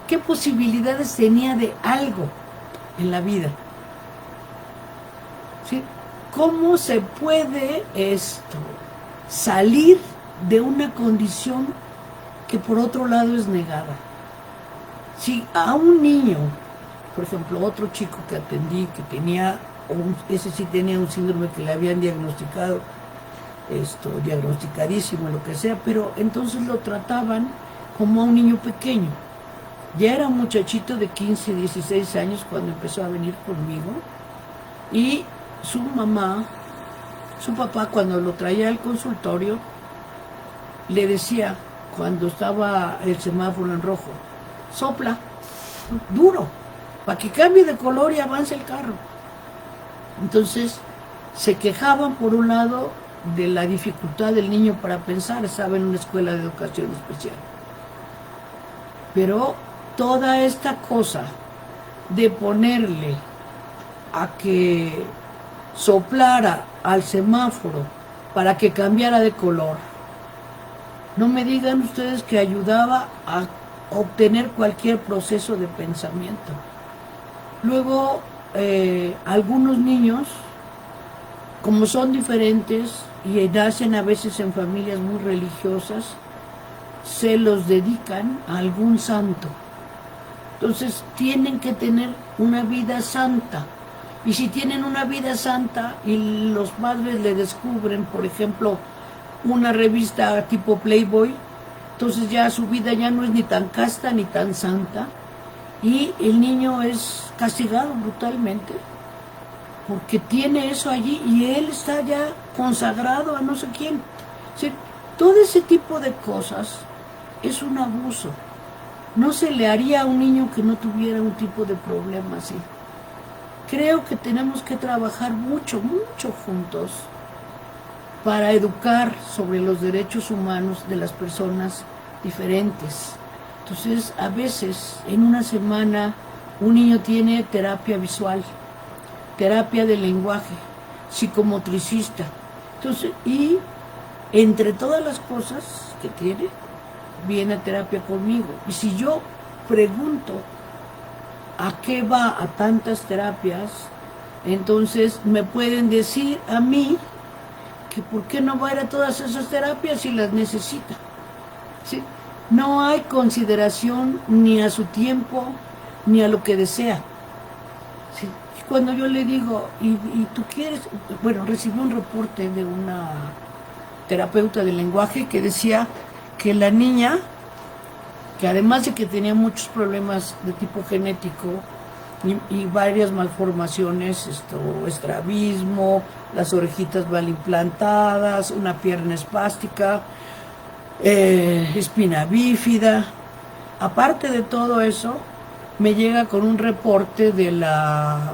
¿Qué posibilidades tenía de algo en la vida? ¿Sí? ¿Cómo se puede salir de una condición que por otro lado es negada. Si a un niño, por ejemplo, otro chico que atendí, que tenía, ese sí tenía un síndrome que le habían diagnosticado, diagnosticadísimo, lo que sea, pero entonces lo trataban como a un niño pequeño. Ya era un muchachito de 15, 16 años cuando empezó a venir conmigo, y su papá, cuando lo traía al consultorio, le decía, cuando estaba el semáforo en rojo, sopla duro, para que cambie de color y avance el carro. Entonces, se quejaban por un lado de la dificultad del niño para pensar, estaba en una escuela de educación especial. Pero toda esta cosa de ponerle a que soplara al semáforo para que cambiara de color, no me digan ustedes que ayudaba a obtener cualquier proceso de pensamiento. Luego, algunos niños, como son diferentes y nacen a veces en familias muy religiosas, se los dedican a algún santo. Entonces tienen que tener una vida santa. Y si tienen una vida santa y los padres le descubren, por ejemplo, una revista tipo Playboy, entonces ya su vida ya no es ni tan casta ni tan santa, y el niño es castigado brutalmente porque tiene eso allí y él está ya consagrado a no sé quién. ¿Sí? Todo ese tipo de cosas es un abuso. No se le haría a un niño que no tuviera un tipo de problema así. Creo que tenemos que trabajar mucho, mucho juntos para educar sobre los derechos humanos de las personas diferentes. Entonces, a veces, en una semana, un niño tiene terapia visual, terapia de lenguaje, psicomotricista. Entonces, y entre todas las cosas que tiene, viene a terapia conmigo. Y si yo pregunto a qué va a tantas terapias, entonces me pueden decir a mí que por qué no va a ir a todas esas terapias si las necesita. ¿Sí? No hay consideración ni a su tiempo ni a lo que desea. ¿Sí? Cuando yo le digo, ¿y tú quieres? Bueno, recibí un reporte de una terapeuta de lenguaje que decía que la niña, que además de que tenía muchos problemas de tipo genético y varias malformaciones, estrabismo, las orejitas mal implantadas, una pierna espástica, espina bífida, aparte de todo eso, me llega con un reporte de la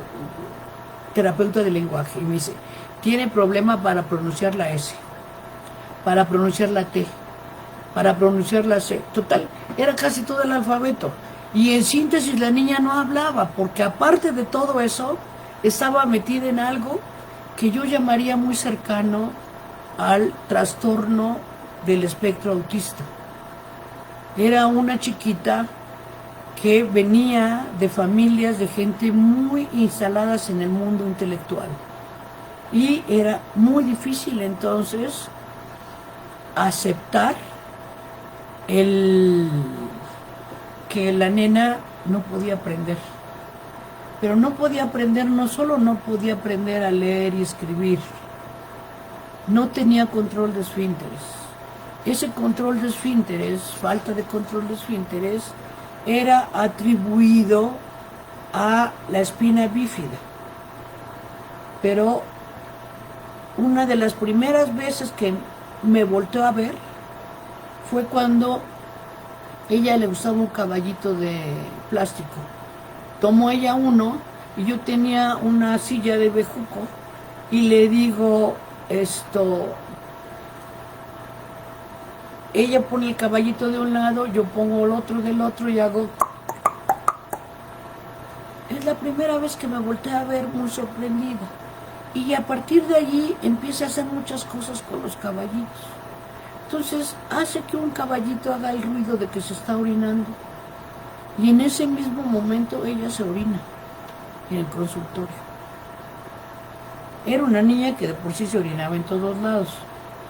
terapeuta de lenguaje y me dice, tiene problema para pronunciar la S, para pronunciar la T, para pronunciar la C. Total, era casi todo el alfabeto. Y en síntesis la niña no hablaba, porque aparte de todo eso, estaba metida en algo que yo llamaría muy cercano al trastorno del espectro autista. Era una chiquita que venía de familias de gente muy instaladas en el mundo intelectual. Y era muy difícil entonces aceptar que la nena no podía aprender. Pero no podía aprender, no solo no podía aprender a leer y escribir, no tenía control de esfínteres. Ese control de esfínteres, falta de control de esfínteres, era atribuido a la espina bífida. Pero una de las primeras veces que me volteó a ver fue cuando ella le gustaba un caballito de plástico. Tomó ella uno y yo tenía una silla de bejuco y le digo ella pone el caballito de un lado, yo pongo el otro del otro y hago. Es la primera vez que me volteé a ver muy sorprendida. Y a partir de allí empieza a hacer muchas cosas con los caballitos. Entonces hace que un caballito haga el ruido de que se está orinando. Y en ese mismo momento ella se orina en el consultorio. Era una niña que de por sí se orinaba en todos lados,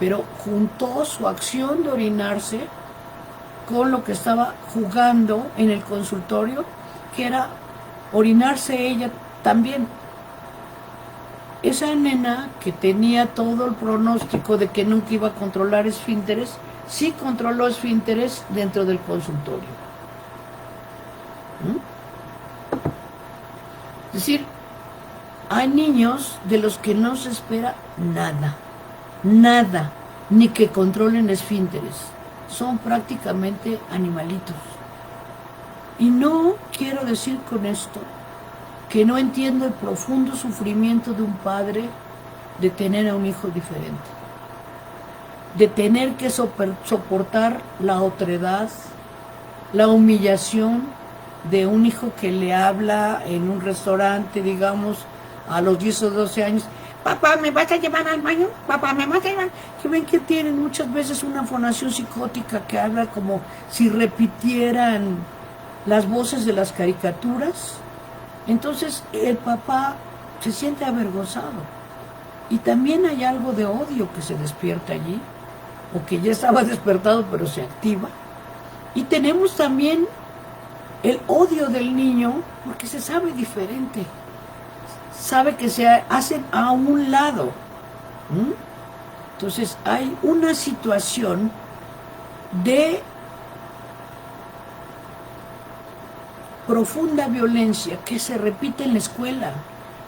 pero juntó su acción de orinarse con lo que estaba jugando en el consultorio, que era orinarse ella también. Esa nena que tenía todo el pronóstico de que nunca iba a controlar esfínteres, sí controló esfínteres dentro del consultorio. Es decir, hay niños de los que no se espera nada, nada, ni que controlen esfínteres. Son prácticamente animalitos. Y no quiero decir con esto que no entiendo el profundo sufrimiento de un padre de tener a un hijo diferente, de tener que soportar la otredad, la humillación de un hijo que le habla en un restaurante, digamos, a los 10 o 12 años: papá, ¿me vas a llevar al baño? Papá, ¿me vas a llevar? Que ven que tienen muchas veces una fonación psicótica que habla como si repitieran las voces de las caricaturas. Entonces el papá se siente avergonzado. Y también hay algo de odio que se despierta allí, o que ya estaba despertado pero se activa. Y tenemos también el odio del niño porque se sabe diferente. Sabe que se hacen a un lado. Entonces hay una situación de profunda violencia que se repite en la escuela,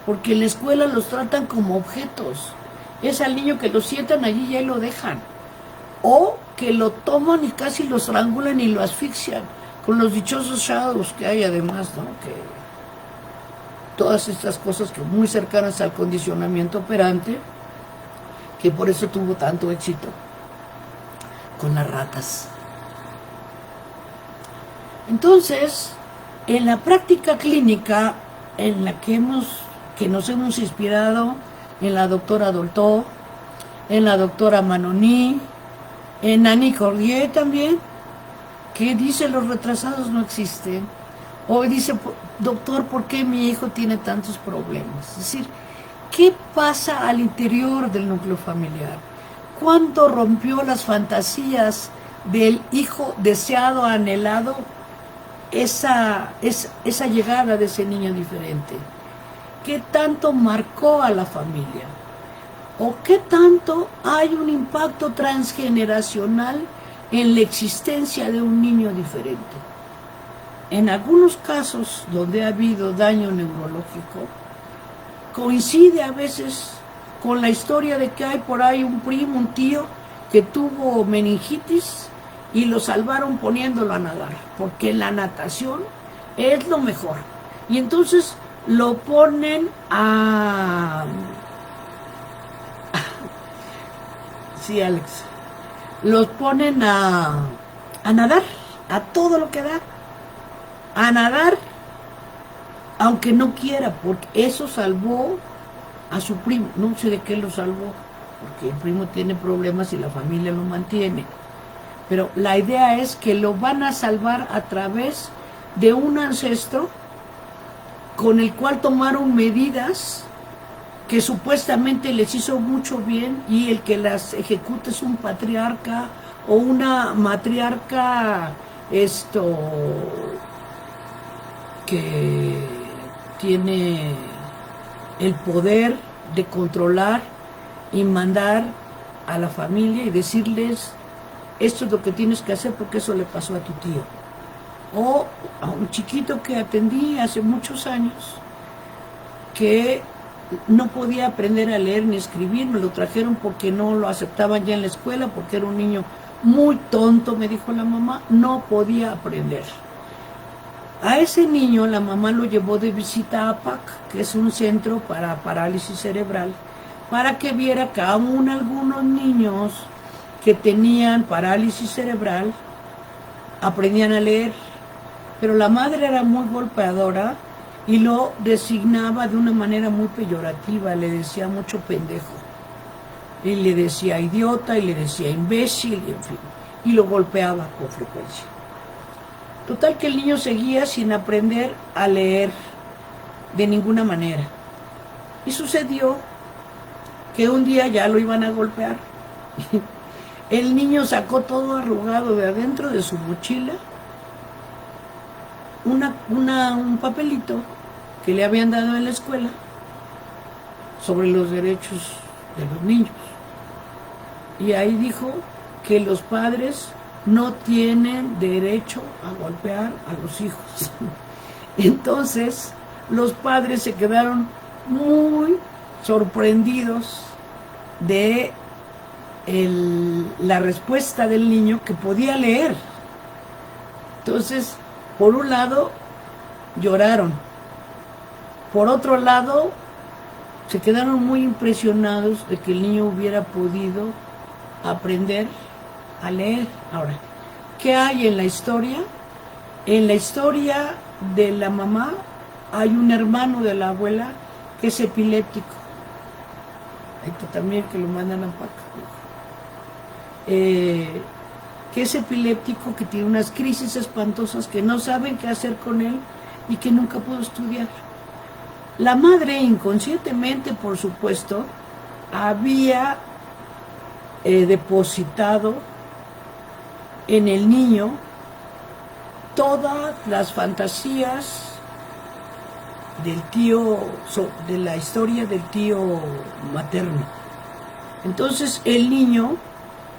porque en la escuela los tratan como objetos. Es al niño que lo sientan allí y ahí lo dejan, o que lo toman y casi lo estrangulan y lo asfixian, con los dichosos shadows que hay además, ¿no? Que todas estas cosas que muy cercanas al condicionamiento operante, que por eso tuvo tanto éxito con las ratas. Entonces, en la práctica clínica en la que nos hemos inspirado en la doctora Dolto, en la doctora Manoni, en Annie Cordier también, que dice: los retrasados no existen. O dice: doctor, ¿por qué mi hijo tiene tantos problemas? Es decir, ¿qué pasa al interior del núcleo familiar? ¿Cuánto rompió las fantasías del hijo deseado, anhelado, esa llegada de ese niño diferente? ¿Qué tanto marcó a la familia? ¿O qué tanto hay un impacto transgeneracional en la existencia de un niño diferente? En algunos casos donde ha habido daño neurológico, coincide a veces con la historia de que hay por ahí un primo, un tío, que tuvo meningitis y lo salvaron poniéndolo a nadar, porque la natación es lo mejor. Y entonces lo ponen sí, Alex, los ponen a nadar, a todo lo que da, a nadar, aunque no quiera, porque eso salvó a su primo. No sé de qué lo salvó, porque el primo tiene problemas y la familia lo mantiene. Pero la idea es que lo van a salvar a través de un ancestro con el cual tomaron medidas que supuestamente les hizo mucho bien, y el que las ejecuta es un patriarca o una matriarca que tiene el poder de controlar y mandar a la familia y decirles: esto es lo que tienes que hacer porque eso le pasó a tu tío. O a un chiquito que atendí hace muchos años, que no podía aprender a leer ni escribir, me lo trajeron porque no lo aceptaban ya en la escuela, porque era un niño muy tonto, me dijo la mamá, no podía aprender. A ese niño la mamá lo llevó de visita a APAC, que es un centro para parálisis cerebral, para que viera que aún algunos niños que tenían parálisis cerebral aprendían a leer. Pero la madre era muy golpeadora y lo designaba de una manera muy peyorativa, le decía mucho pendejo, y le decía idiota, y le decía imbécil, y en fin, y lo golpeaba con frecuencia. Total que el niño seguía sin aprender a leer de ninguna manera. Y sucedió que un día ya lo iban a golpear, El niño sacó todo arrugado de adentro de su mochila un papelito que le habían dado en la escuela sobre los derechos de los niños. Y ahí dijo que los padres no tienen derecho a golpear a los hijos. Entonces, los padres se quedaron muy sorprendidos de la respuesta del niño, que podía leer. Entonces, por un lado, lloraron. Por otro lado, se quedaron muy impresionados de que el niño hubiera podido aprender a leer. Ahora, ¿qué hay en la historia? En la historia de la mamá hay un hermano de la abuela que es epiléptico. Hay que también que lo mandan a Paca. Que es epiléptico, que tiene unas crisis espantosas, que no saben qué hacer con él y que nunca pudo estudiar. La madre, inconscientemente, por supuesto, había depositado en el niño todas las fantasías del tío, de la historia del tío materno. Entonces el niño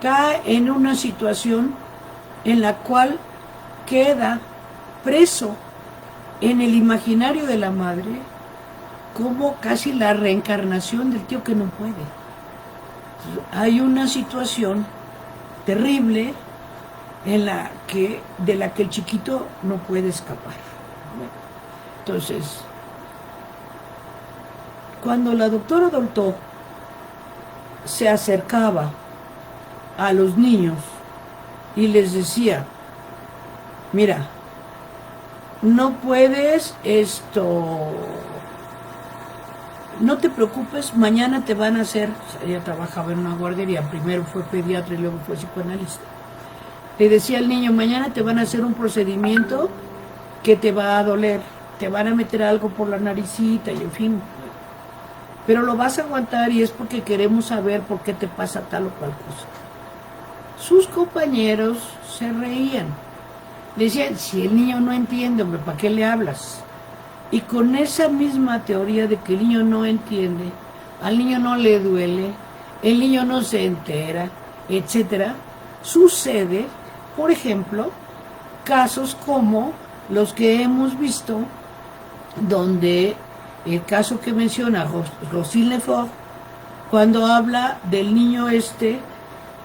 cae en una situación en la cual queda preso en el imaginario de la madre como casi la reencarnación del tío que no puede. Hay una situación terrible de la que el chiquito no puede escapar. Entonces, cuando la doctora Dolto se acercaba a los niños y les decía, mira, no puedes no te preocupes, mañana te van a hacer, ella trabajaba en una guardería, primero fue pediatra y luego fue psicoanalista. Le decía al niño, mañana te van a hacer un procedimiento que te va a doler, te van a meter algo por la naricita y en fin, pero lo vas a aguantar y es porque queremos saber por qué te pasa tal o cual cosa. Sus compañeros se reían, le decían, si el niño no entiende, hombre, ¿para qué le hablas? Y con esa misma teoría de que el niño no entiende, al niño no le duele, el niño no se entera, etcétera, sucede, por ejemplo, casos como los que hemos visto, donde el caso que menciona Rosine Lefort, cuando habla del niño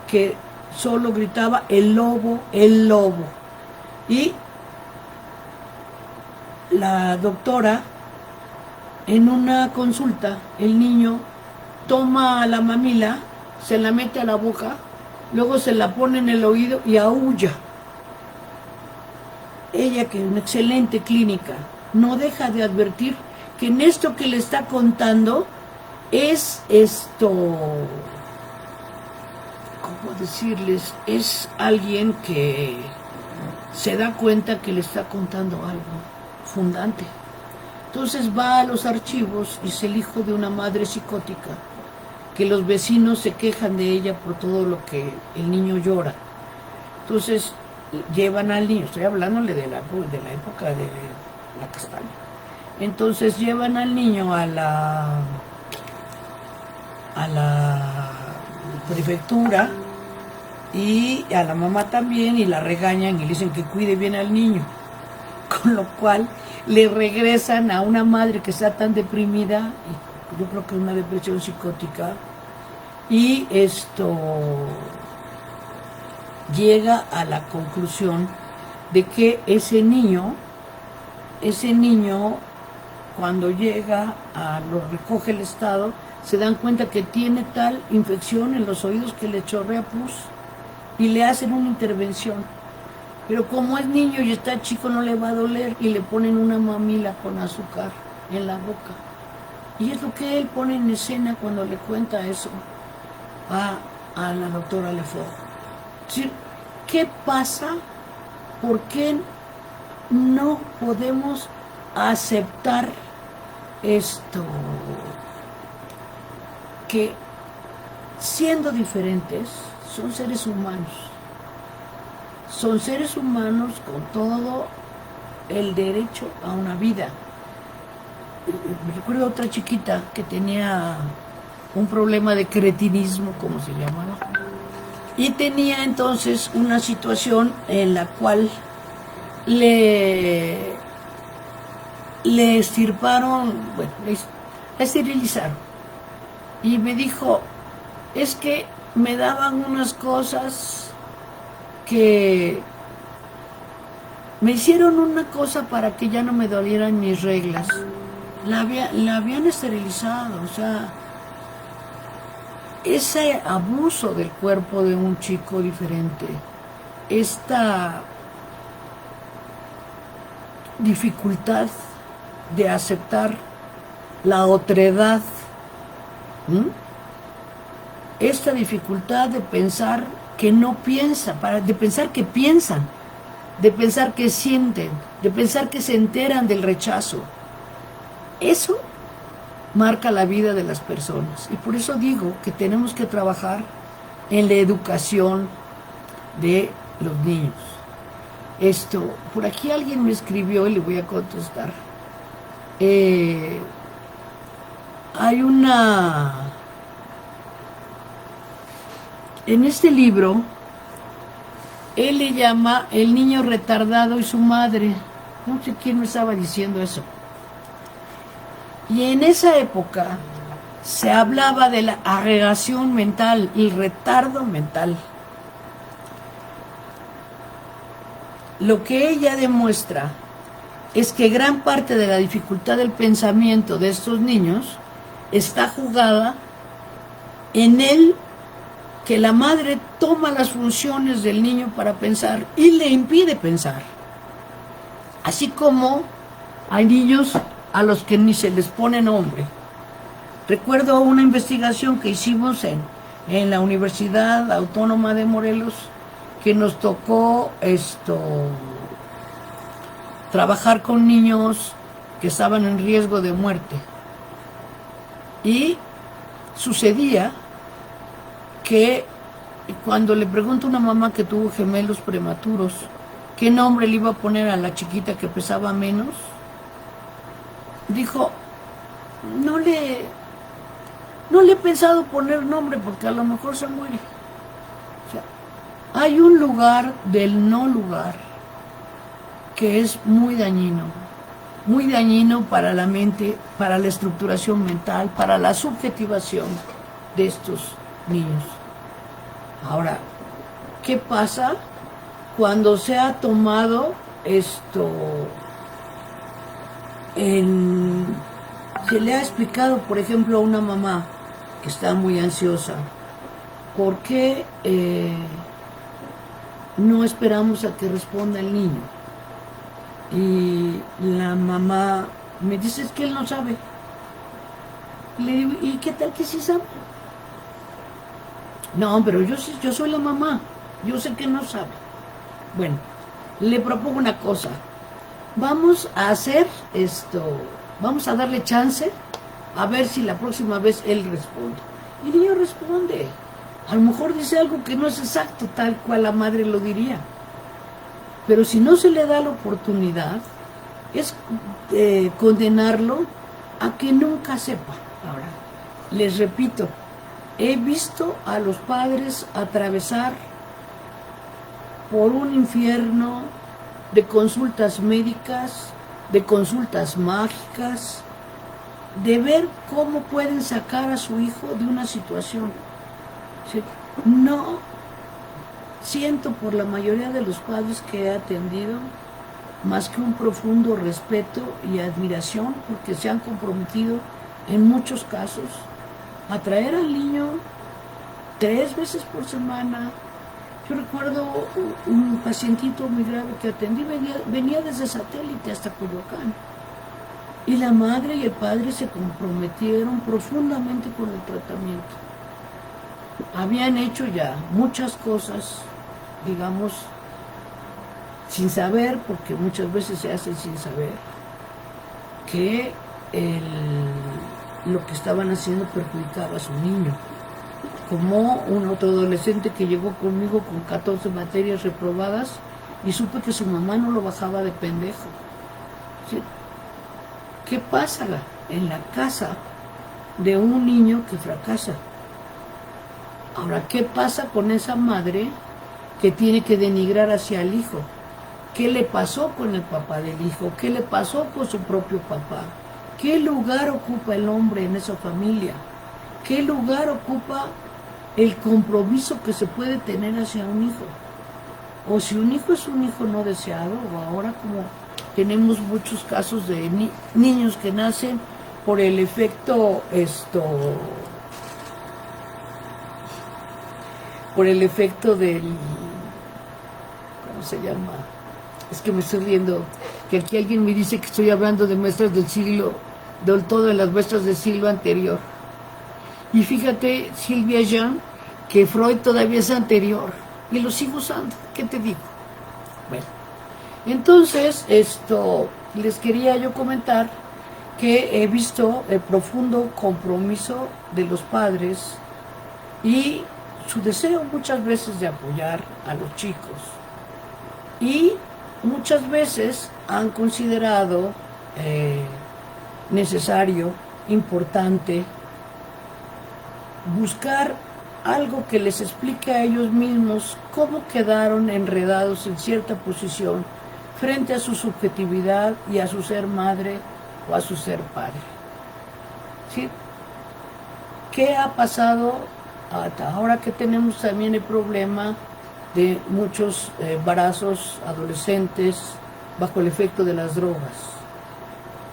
que solo gritaba el lobo, y la doctora, en una consulta, el niño toma la mamila, se la mete a la boca, luego se la pone en el oído y aúlla. Ella, que es una excelente clínica, no deja de advertir que en esto que le está contando es ¿cómo decirles? Es alguien que se da cuenta que le está contando algo fundante. Entonces va a los archivos y es el hijo de una madre psicótica, que los vecinos se quejan de ella por todo lo que el niño llora. Entonces llevan al niño, estoy hablándole de la época de la castaña. Entonces llevan al niño a la prefectura y a la mamá también, y la regañan y le dicen que cuide bien al niño, con lo cual le regresan a una madre que está tan deprimida, yo creo que una depresión psicótica, y llega a la conclusión de que ese niño cuando llega lo recoge el Estado, se dan cuenta que tiene tal infección en los oídos que le chorrea pus y le hacen una intervención. Pero como es niño y está chico, no le va a doler y le ponen una mamila con azúcar en la boca. Y es lo que él pone en escena cuando le cuenta eso a la doctora Lefort. Es decir, ¿qué pasa? ¿Por qué no podemos aceptar esto? Que siendo diferentes, son seres humanos. Son seres humanos con todo el derecho a una vida. Me recuerdo a otra chiquita que tenía un problema de cretinismo, como se llamaba, y tenía entonces una situación en la cual le extirparon, bueno, la esterilizaron. Y me dijo, es que me daban unas cosas que me hicieron una cosa para que ya no me dolieran mis reglas. La habían esterilizado, o sea, ese abuso del cuerpo de un chico diferente, esta dificultad de aceptar la otredad, esta dificultad de pensar que no piensa, de pensar que piensan, de pensar que sienten, de pensar que se enteran del rechazo. Eso marca la vida de las personas. Y por eso digo que tenemos que trabajar en la educación de los niños. Por aquí alguien me escribió y le voy a contestar. Hay en este libro, él le llama El niño retardado y su madre. No sé quién me estaba diciendo eso. Y en esa época se hablaba de la agregación mental, el retardo mental. Lo que ella demuestra es que gran parte de la dificultad del pensamiento de estos niños está jugada en el que la madre toma las funciones del niño para pensar y le impide pensar. Así como hay niños a los que ni se les pone nombre. Recuerdo una investigación que hicimos en la Universidad Autónoma de Morelos, que nos tocó trabajar con niños que estaban en riesgo de muerte. Y sucedía que cuando le pregunto a una mamá que tuvo gemelos prematuros, ¿qué nombre le iba a poner a la chiquita que pesaba menos? Dijo, no le he pensado poner nombre porque a lo mejor se muere. O sea, hay un lugar del no lugar que es muy dañino para la mente, para la estructuración mental, para la subjetivación de estos niños. Ahora, ¿qué pasa cuando se ha tomado se le ha explicado, por ejemplo, a una mamá que está muy ansiosa, ¿por qué no esperamos a que responda el niño? Y la mamá me dice, es que él no sabe. Le digo, ¿y qué tal que sí sabe? No, pero yo soy la mamá, yo sé que no sabe. Bueno, le propongo una cosa. Vamos a hacer vamos a darle chance a ver si la próxima vez él responde. Y el niño responde. A lo mejor dice algo que no es exacto, tal cual la madre lo diría. Pero si no se le da la oportunidad, es condenarlo a que nunca sepa. Ahora, les repito, he visto a los padres atravesar por un infierno de consultas médicas, de consultas mágicas, de ver cómo pueden sacar a su hijo de una situación. ¿Sí? No siento por la mayoría de los padres que he atendido más que un profundo respeto y admiración, porque se han comprometido en muchos casos a traer al niño 3 veces por semana. Yo recuerdo un pacientito muy grave que atendí, venía desde Satélite hasta Coyoacán, y la madre y el padre se comprometieron profundamente con el tratamiento. Habían hecho ya muchas cosas, digamos, sin saber, porque muchas veces se hace sin saber, que lo que estaban haciendo perjudicaba a su niño. como un otro adolescente que llegó conmigo con 14 materias reprobadas y supe que su mamá no lo bajaba de pendejo. ¿Sí? ¿Qué pasa en la casa de un niño que fracasa? Ahora, ¿qué pasa con esa madre que tiene que denigrar hacia el hijo? ¿Qué le pasó con el papá del hijo? ¿Qué le pasó con su propio papá? ¿Qué lugar ocupa el hombre en esa familia? ¿Qué lugar ocupa el compromiso que se puede tener hacia un hijo? O si un hijo es un hijo no deseado, o ahora como tenemos muchos casos de niños que nacen por el efecto del, ¿cómo se llama? Es que me estoy riendo, que aquí alguien me dice que estoy hablando de maestras del siglo, del todo de las maestras del siglo anterior. Y fíjate, Silvia Jean, que Freud todavía es anterior, y lo sigo usando, ¿qué te digo? Bueno, entonces, les quería yo comentar que he visto el profundo compromiso de los padres y su deseo muchas veces de apoyar a los chicos. Y muchas veces han considerado necesario, importante, buscar algo que les explique a ellos mismos cómo quedaron enredados en cierta posición frente a su subjetividad y a su ser madre o a su ser padre. ¿Sí? ¿Qué ha pasado hasta ahora que tenemos también el problema de muchos embarazos adolescentes bajo el efecto de las drogas?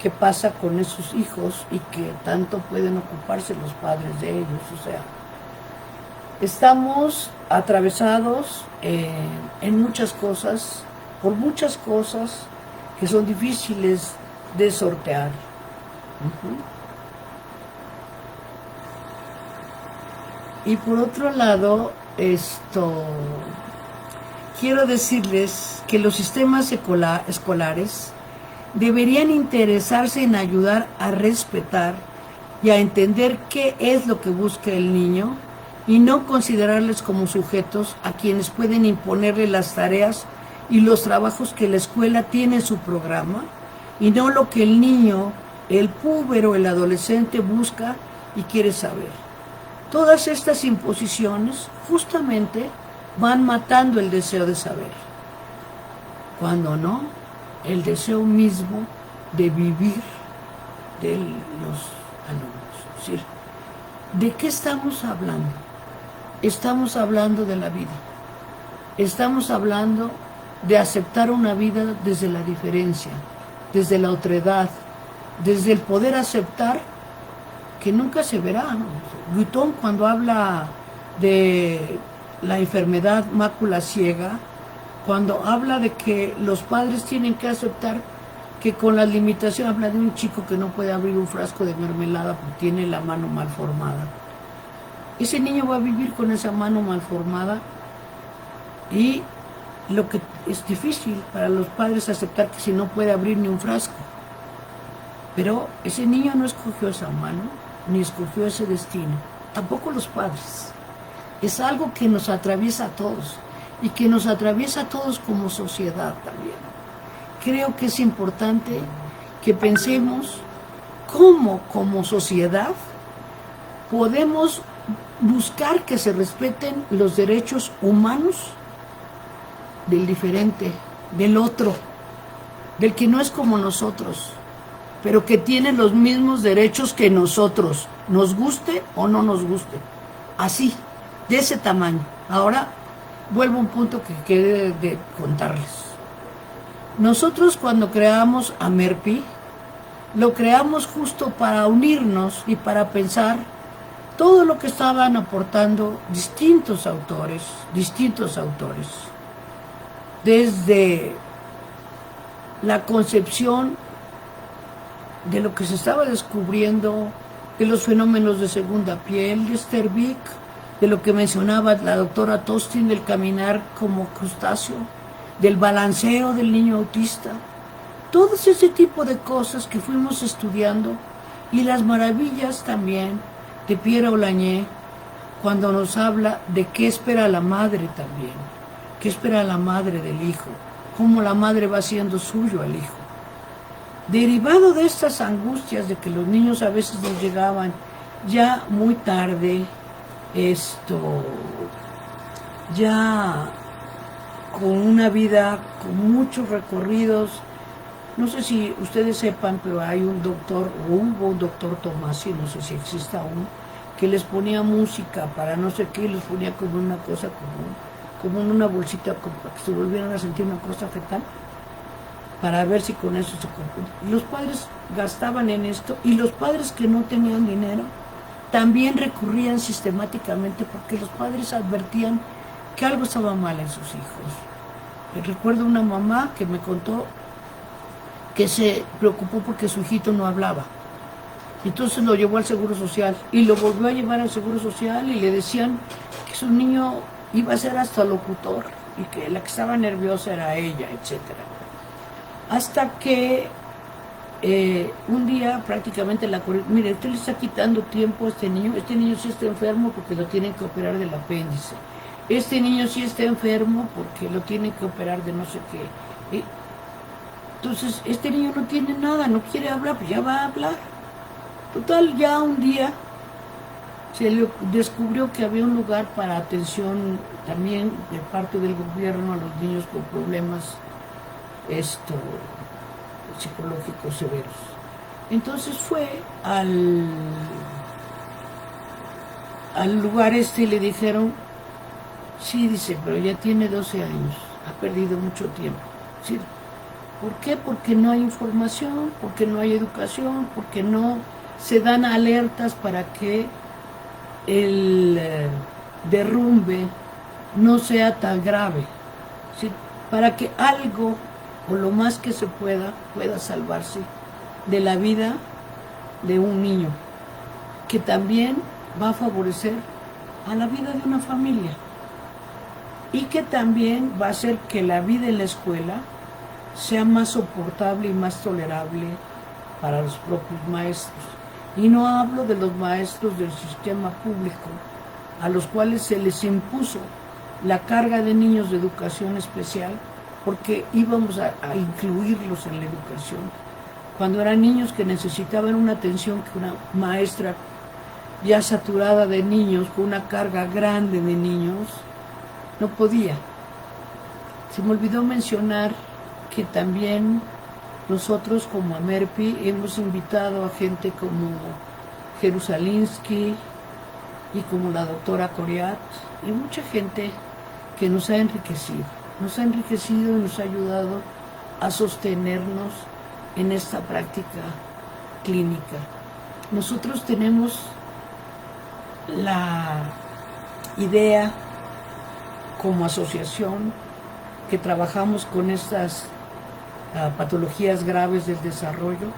¿Qué pasa con esos hijos y que tanto pueden ocuparse los padres de ellos? O sea, estamos atravesados en muchas cosas, por muchas cosas que son difíciles de sortear. Y por otro lado, quiero decirles que los sistemas escolares deberían interesarse en ayudar a respetar y a entender qué es lo que busca el niño y no considerarles como sujetos a quienes pueden imponerle las tareas y los trabajos que la escuela tiene en su programa y no lo que el niño, el púbero, el adolescente busca y quiere saber. Todas estas imposiciones justamente van matando el deseo de saber, cuando no, el deseo mismo de vivir de los alumnos. Es decir, ¿de qué estamos hablando? Estamos hablando de la vida. Estamos hablando de aceptar una vida desde la diferencia, desde la otredad, desde el poder aceptar que nunca se verá. Guitton, cuando habla de la enfermedad mácula ciega, cuando habla de que los padres tienen que aceptar que con las limitaciones, habla de un chico que no puede abrir un frasco de mermelada porque tiene la mano mal formada. Ese niño va a vivir con esa mano mal formada y lo que es difícil para los padres aceptar que si no puede abrir ni un frasco. Pero ese niño no escogió esa mano, ni escogió ese destino, tampoco los padres. Es algo que nos atraviesa a todos y que nos atraviesa a todos como sociedad también. Creo que es importante que pensemos cómo como sociedad podemos buscar que se respeten los derechos humanos del diferente, del otro, del que no es como nosotros, pero que tiene los mismos derechos que nosotros, nos guste o no nos guste. Así, de ese tamaño. Ahora, vuelvo a un punto que quede de contarles. Nosotros cuando creamos a MERPI, lo creamos justo para unirnos y para pensar todo lo que estaban aportando distintos autores, desde la concepción de lo que se estaba descubriendo, de los fenómenos de segunda piel, de Sterbeck, de lo que mencionaba la doctora Tostin, del caminar como crustáceo, del balanceo del niño autista, todo ese tipo de cosas que fuimos estudiando, y las maravillas también de Pierre Aulagné, cuando nos habla de qué espera la madre también, qué espera la madre del hijo, cómo la madre va haciendo suyo al hijo. Derivado de estas angustias de que los niños a veces nos llegaban ya muy tarde, ya con una vida, con muchos recorridos. No sé si ustedes sepan, pero hay un doctor, o hubo un doctor Tomasi, no sé si existe aún, que les ponía música para no sé qué, y les ponía como una cosa, como en una bolsita, como para que se volvieran a sentir una cosa fetal, para ver si con eso se confundían. Los padres gastaban en esto, y los padres que no tenían dinero también recurrían sistemáticamente, porque los padres advertían que algo estaba mal en sus hijos. Recuerdo una mamá que me contó que se preocupó porque su hijito no hablaba. Entonces lo llevó al Seguro Social y lo volvió a llevar al Seguro Social y le decían que su niño iba a ser hasta locutor y que la que estaba nerviosa era ella, etc. Hasta que un día prácticamente mire, usted le está quitando tiempo a este niño sí está enfermo porque lo tienen que operar del apéndice, este niño sí está enfermo porque lo tienen que operar de no sé qué. Entonces, este niño no tiene nada, no quiere hablar, pues ya va a hablar. Total, ya un día se le descubrió que había un lugar para atención también de parte del gobierno a los niños con problemas psicológicos severos. Entonces fue al lugar y le dijeron, sí, dice, pero ya tiene 12 años, ha perdido mucho tiempo. ¿Sí? ¿Por qué? Porque no hay información, porque no hay educación, porque no se dan alertas para que el derrumbe no sea tan grave, ¿sí? Para que algo, o lo más que se pueda salvarse de la vida de un niño, que también va a favorecer a la vida de una familia y que también va a hacer que la vida en la escuela sea más soportable y más tolerable para los propios maestros. Y no hablo de los maestros del sistema público, a los cuales se les impuso la carga de niños de educación especial, porque íbamos a incluirlos en la educación, cuando eran niños que necesitaban una atención que una maestra ya saturada de niños, con una carga grande de niños, no podía. Se me olvidó mencionar que también nosotros como Amerpi hemos invitado a gente como Jerusalinsky y como la doctora Coriat y mucha gente que nos ha enriquecido y nos ha ayudado a sostenernos en esta práctica clínica. Nosotros tenemos la idea como asociación que trabajamos con estas patologías graves del desarrollo,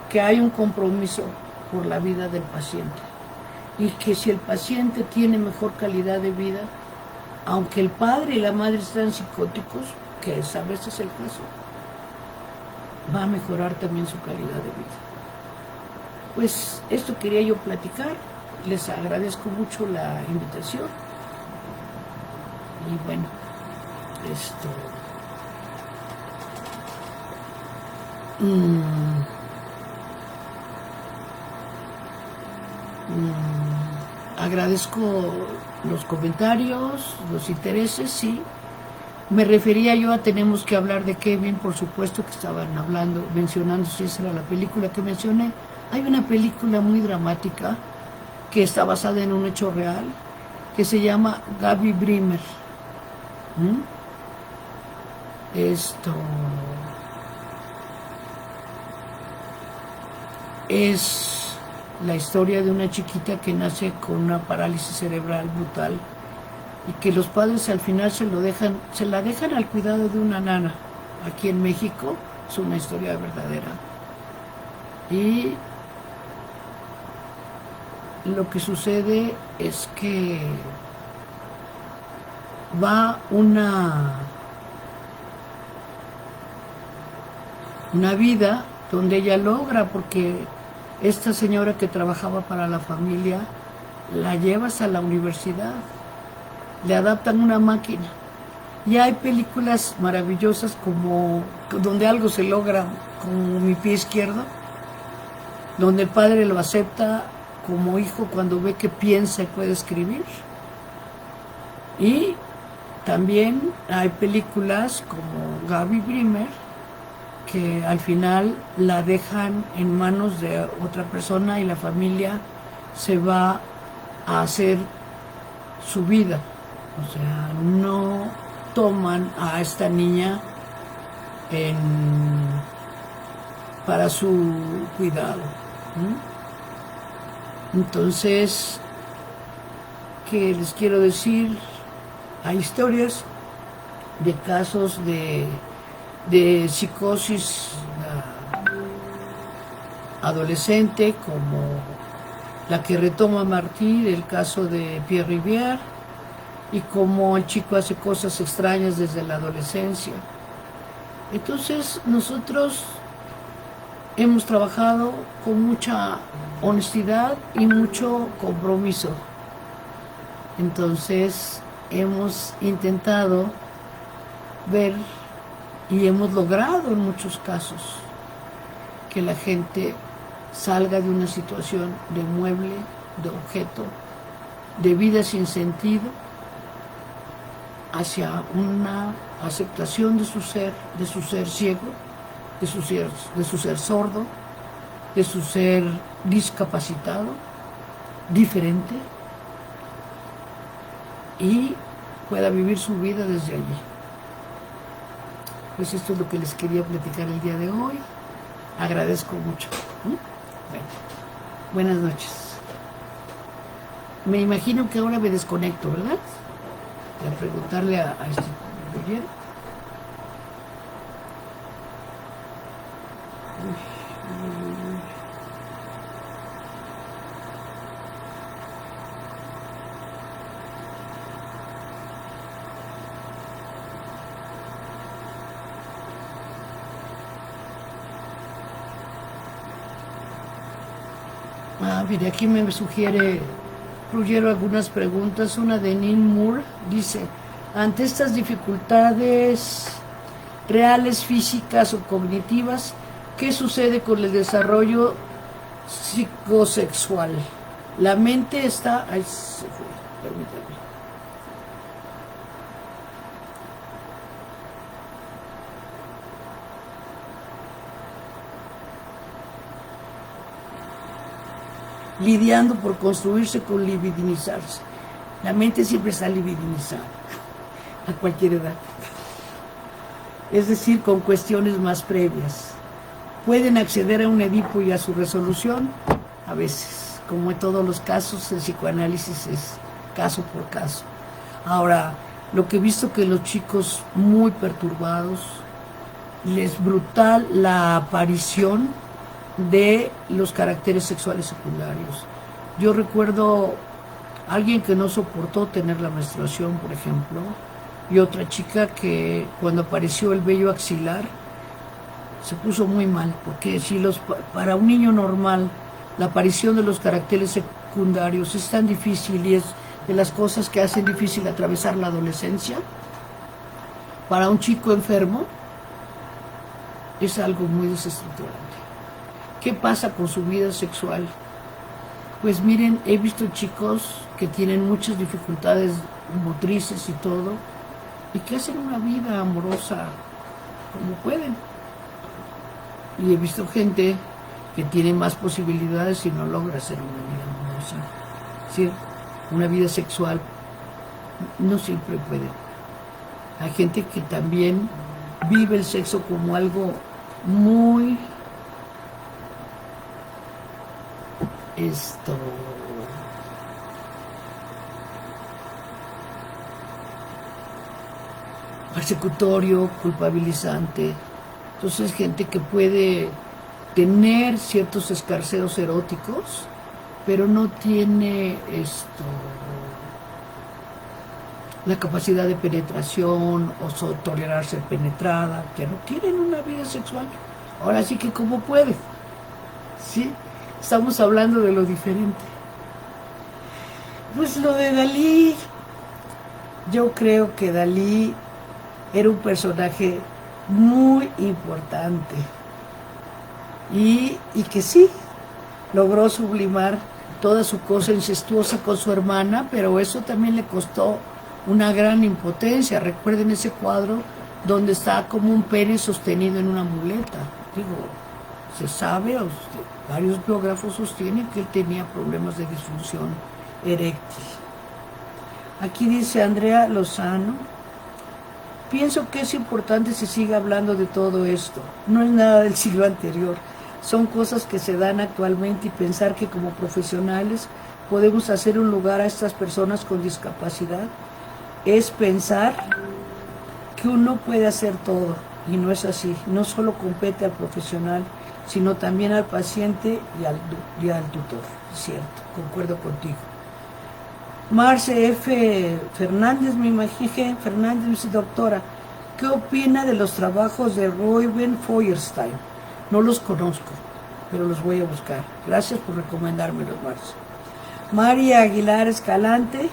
que hay un compromiso por la vida del paciente y que si el paciente tiene mejor calidad de vida, aunque el padre y la madre están psicóticos, que a veces es el caso, va a mejorar también su calidad de vida. Pues esto quería yo platicar, les agradezco mucho la invitación y bueno, agradezco los comentarios, los intereses, sí. Me refería yo a Tenemos que hablar de Kevin, por supuesto que estaban mencionando si esa era la película que mencioné. Hay una película muy dramática que está basada en un hecho real, que se llama Gaby Bremer. Es la historia de una chiquita que nace con una parálisis cerebral brutal y que los padres al final se la dejan al cuidado de una nana. Aquí en México es una historia verdadera. Y lo que sucede es que va una vida donde ella logra, porque esta señora que trabajaba para la familia la llevas a la universidad, le adaptan una máquina. Y hay películas maravillosas como donde algo se logra, como Mi pie izquierdo, donde el padre lo acepta como hijo cuando ve que piensa y puede escribir. Y también hay películas como Gaby Brimer, que al final la dejan en manos de otra persona y la familia se va a hacer su vida. O sea, no toman a esta niña para su cuidado. Entonces, ¿qué les quiero decir? Hay historias de casos de psicosis adolescente, como la que retoma Martí, del caso de Pierre Rivière, y cómo el chico hace cosas extrañas desde la adolescencia. Entonces, nosotros hemos trabajado con mucha honestidad y mucho compromiso. Entonces, hemos intentado ver y hemos logrado en muchos casos que la gente salga de una situación de mueble, de objeto, de vida sin sentido, hacia una aceptación de su ser ciego, de su ser sordo, de su ser discapacitado, diferente, y pueda vivir su vida desde allí. Pues esto es lo que les quería platicar el día de hoy. Agradezco mucho. Bueno, buenas noches. Me imagino que ahora me desconecto, ¿verdad? Para preguntarle a este Roger. Mire, aquí me sugiere Ruggiero algunas preguntas. Una de Neil Moore dice: ante estas dificultades reales, físicas o cognitivas, ¿qué sucede con el desarrollo psicosexual? La mente está... Ay, se fue, permítame. Lidiando por construirse con libidinizarse. La mente siempre está libidinizada, a cualquier edad. Es decir, con cuestiones más previas. ¿Pueden acceder a un Edipo y a su resolución? A veces. Como en todos los casos, el psicoanálisis es caso por caso. Ahora, lo que he visto que los chicos muy perturbados, les brutal la aparición de los caracteres sexuales secundarios. Yo recuerdo a alguien que no soportó tener la menstruación, por ejemplo, y otra chica que cuando apareció el vello axilar se puso muy mal, porque si para un niño normal la aparición de los caracteres secundarios es tan difícil y es de las cosas que hacen difícil atravesar la adolescencia, para un chico enfermo es algo muy desestructurante. ¿Qué pasa con su vida sexual? Pues miren, he visto chicos que tienen muchas dificultades motrices y todo, y que hacen una vida amorosa como pueden. Y he visto gente que tiene más posibilidades y no logra hacer una vida amorosa. Es decir, una vida sexual no siempre puede. Hay gente que también vive el sexo como algo muy persecutorio, culpabilizante. Entonces, gente que puede tener ciertos escarceos eróticos, pero no tiene la capacidad de penetración o tolerar ser penetrada, que no tienen una vida sexual. Ahora sí que como puede, ¿sí? Estamos hablando de lo diferente. Pues lo de Dalí, yo creo que Dalí era un personaje muy importante y que sí, logró sublimar toda su cosa incestuosa con su hermana, pero eso también le costó una gran impotencia. Recuerden ese cuadro donde está como un pene sostenido en una muleta. Digo, se sabe, varios biógrafos sostienen que él tenía problemas de disfunción eréctil. Aquí dice Andrea Lozano: pienso que es importante que se siga hablando de todo esto. No es nada del siglo anterior. Son cosas que se dan actualmente y pensar que como profesionales podemos hacer un lugar a estas personas con discapacidad es pensar que uno puede hacer todo y no es así. No solo compete al profesional, sino también al paciente y al tutor. Es cierto, concuerdo contigo. Marce F. Fernández, me imagino, Fernández dice: doctora, ¿qué opina de los trabajos de Reuben Feuerstein? No los conozco, pero los voy a buscar. Gracias por recomendármelos, Marce. María Aguilar Escalante: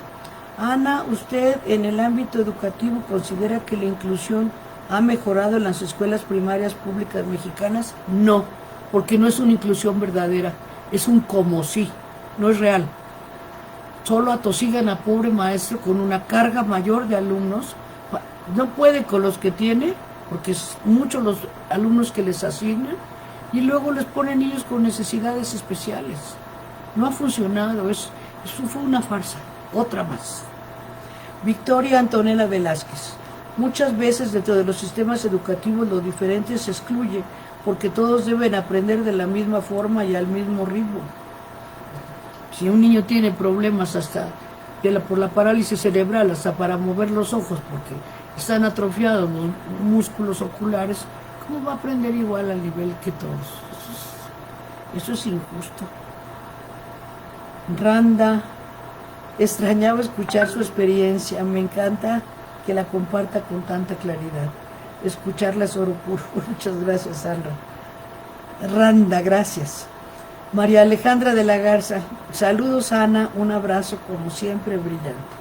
Ana, ¿usted en el ámbito educativo considera que la inclusión ha mejorado en las escuelas primarias públicas mexicanas? No, porque no es una inclusión verdadera, es un como sí, no es real. Solo atosigan a pobre maestro con una carga mayor de alumnos. No puede con los que tiene, porque es muchos los alumnos que les asignan, y luego les ponen niños con necesidades especiales. No ha funcionado, eso fue una farsa, otra más. Victoria Antonella Velázquez: muchas veces dentro de los sistemas educativos lo diferente se excluye, porque todos deben aprender de la misma forma y al mismo ritmo. Si un niño tiene problemas hasta por la parálisis cerebral, hasta para mover los ojos, porque están atrofiados los músculos oculares, ¿cómo va a aprender igual al nivel que todos? Eso es injusto. Randa: extrañaba escuchar su experiencia, me encanta que la comparta con tanta claridad. Escucharla es oro puro. Muchas gracias, Sandra. Randa, gracias. María Alejandra de la Garza: saludos, Ana, un abrazo como siempre brillante.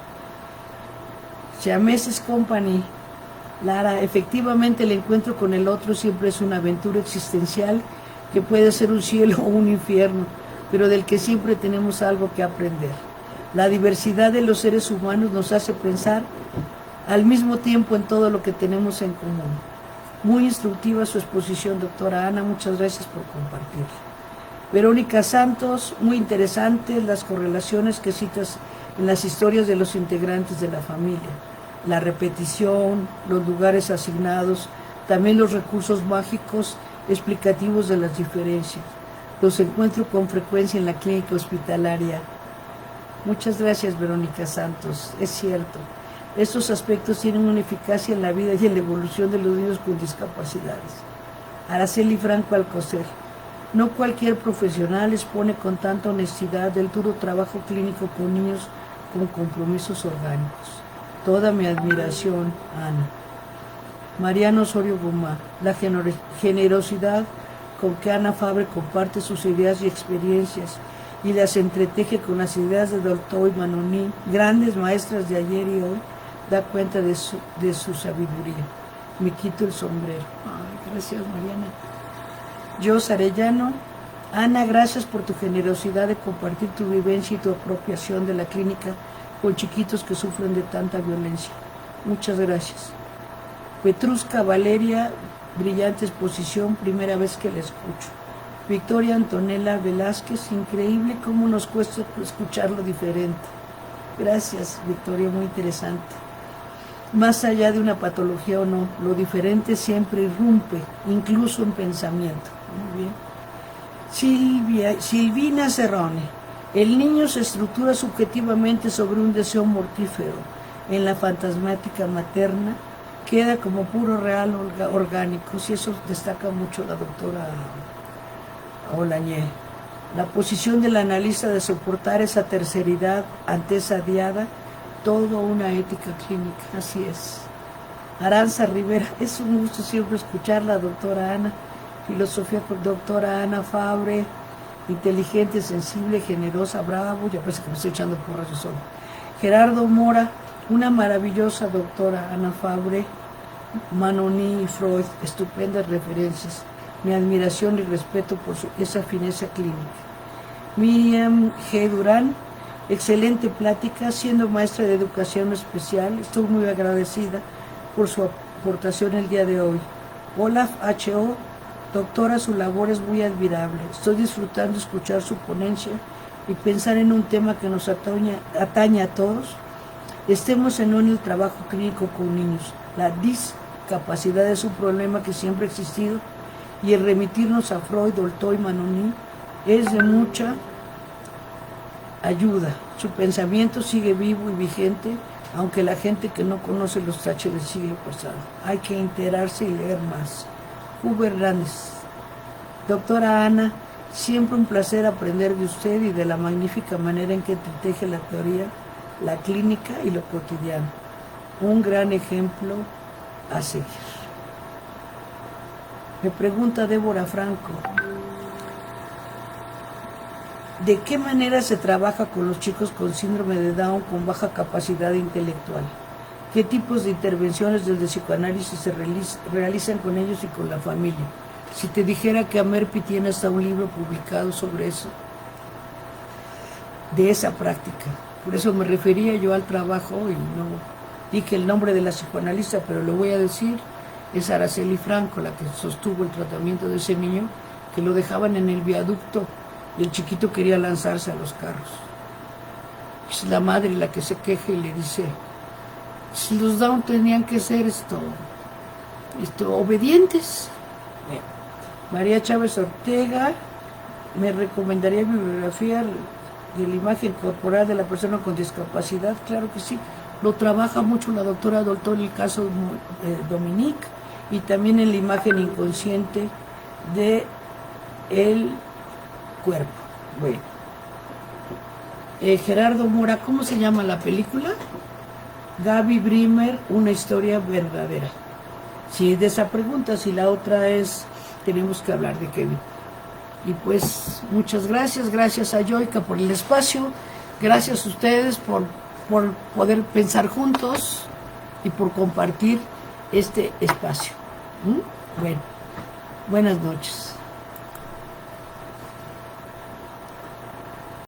Siameses Company: Lara, efectivamente el encuentro con el otro siempre es una aventura existencial que puede ser un cielo o un infierno, pero del que siempre tenemos algo que aprender. La diversidad de los seres humanos nos hace pensar al mismo tiempo en todo lo que tenemos en común. Muy instructiva su exposición, doctora Ana, muchas gracias por compartir. Verónica Santos: muy interesantes las correlaciones que citas en las historias de los integrantes de la familia. La repetición, los lugares asignados, también los recursos mágicos explicativos de las diferencias. Los encuentro con frecuencia en la clínica hospitalaria. Muchas gracias, Verónica Santos. Es cierto, estos aspectos tienen una eficacia en la vida y en la evolución de los niños con discapacidades. Araceli Franco Alcocer: no cualquier profesional expone con tanta honestidad del duro trabajo clínico con niños con compromisos orgánicos. Toda mi admiración, Ana. Mariano Osorio Gomá: la generosidad con que Ana Fabre comparte sus ideas y experiencias y las entreteje con las ideas de Dolto y Manoní, grandes maestras de ayer y hoy, da cuenta de su sabiduría. Me quito el sombrero. Ay, gracias, Mariana. Jos Arellano: Ana, gracias por tu generosidad de compartir tu vivencia y tu apropiación de la clínica con chiquitos que sufren de tanta violencia. Muchas gracias. Petrusca Valeria: brillante exposición, primera vez que la escucho. Victoria Antonella Velázquez: increíble cómo nos cuesta escuchar lo diferente. Gracias, Victoria, muy interesante. Más allá de una patología o no, lo diferente siempre irrumpe, incluso en pensamiento. Muy bien. Silvina Cerrone: el niño se estructura subjetivamente sobre un deseo mortífero. En la fantasmática materna queda como puro real orgánico. Si eso destaca mucho la doctora Olañé. La posición del analista de soportar esa terceridad ante esa diada, toda una ética clínica. Así es. Aranza Rivera: es un gusto siempre escucharla, doctora Ana. Filosofía por doctora Ana Fabre. inteligente, sensible, generosa, bravo, ya parece que me estoy echando porras yo solo. Gerardo Mora, una maravillosa doctora, Ana Fabre, Manoni y Freud, estupendas referencias. Mi admiración y respeto por esa fineza clínica. Miriam G. Durán, excelente plática, siendo maestra de educación especial, estoy muy agradecida por su aportación el día de hoy. Olaf H.O., doctora, su labor es muy admirable. Estoy disfrutando escuchar su ponencia y pensar en un tema que nos atañe a todos. Estemos en el trabajo clínico con niños. La discapacidad es un problema que siempre ha existido y el remitirnos a Freud, Dolto y Manoni es de mucha ayuda. Su pensamiento sigue vivo y vigente, aunque la gente que no conoce los taches del siglo pasado. Hay que enterarse y leer más. Hugo Hernández. Doctora Ana, siempre un placer aprender de usted y de la magnífica manera en que teje la teoría, la clínica y lo cotidiano. Un gran ejemplo a seguir. Me pregunta Débora Franco, ¿de qué manera se trabaja con los chicos con síndrome de Down con baja capacidad intelectual? ¿Qué tipos de intervenciones desde psicoanálisis se realizan con ellos y con la familia? Si te dijera que Amerpi tiene hasta un libro publicado sobre eso, de esa práctica. Por eso me refería yo al trabajo y no dije el nombre de la psicoanalista, pero lo voy a decir, es Araceli Franco la que sostuvo el tratamiento de ese niño, que lo dejaban en el viaducto y el chiquito quería lanzarse a los carros. Es la madre la que se queja y le dice, si los Down tenían que ser obedientes. María Chávez Ortega, me recomendaría bibliografía de la imagen corporal de la persona con discapacidad. Claro que sí, lo trabaja mucho la doctora Dolto en el caso de Dominique y también en la imagen inconsciente de el cuerpo. Bueno, Gerardo Mora, ¿cómo se llama la película? Gaby Brimer, una historia verdadera. Si es de esa pregunta, si la otra es, tenemos que hablar de Kevin. Y pues, muchas gracias, gracias a Yoika por el espacio, gracias a ustedes por poder pensar juntos y por compartir este espacio. Bueno, buenas noches.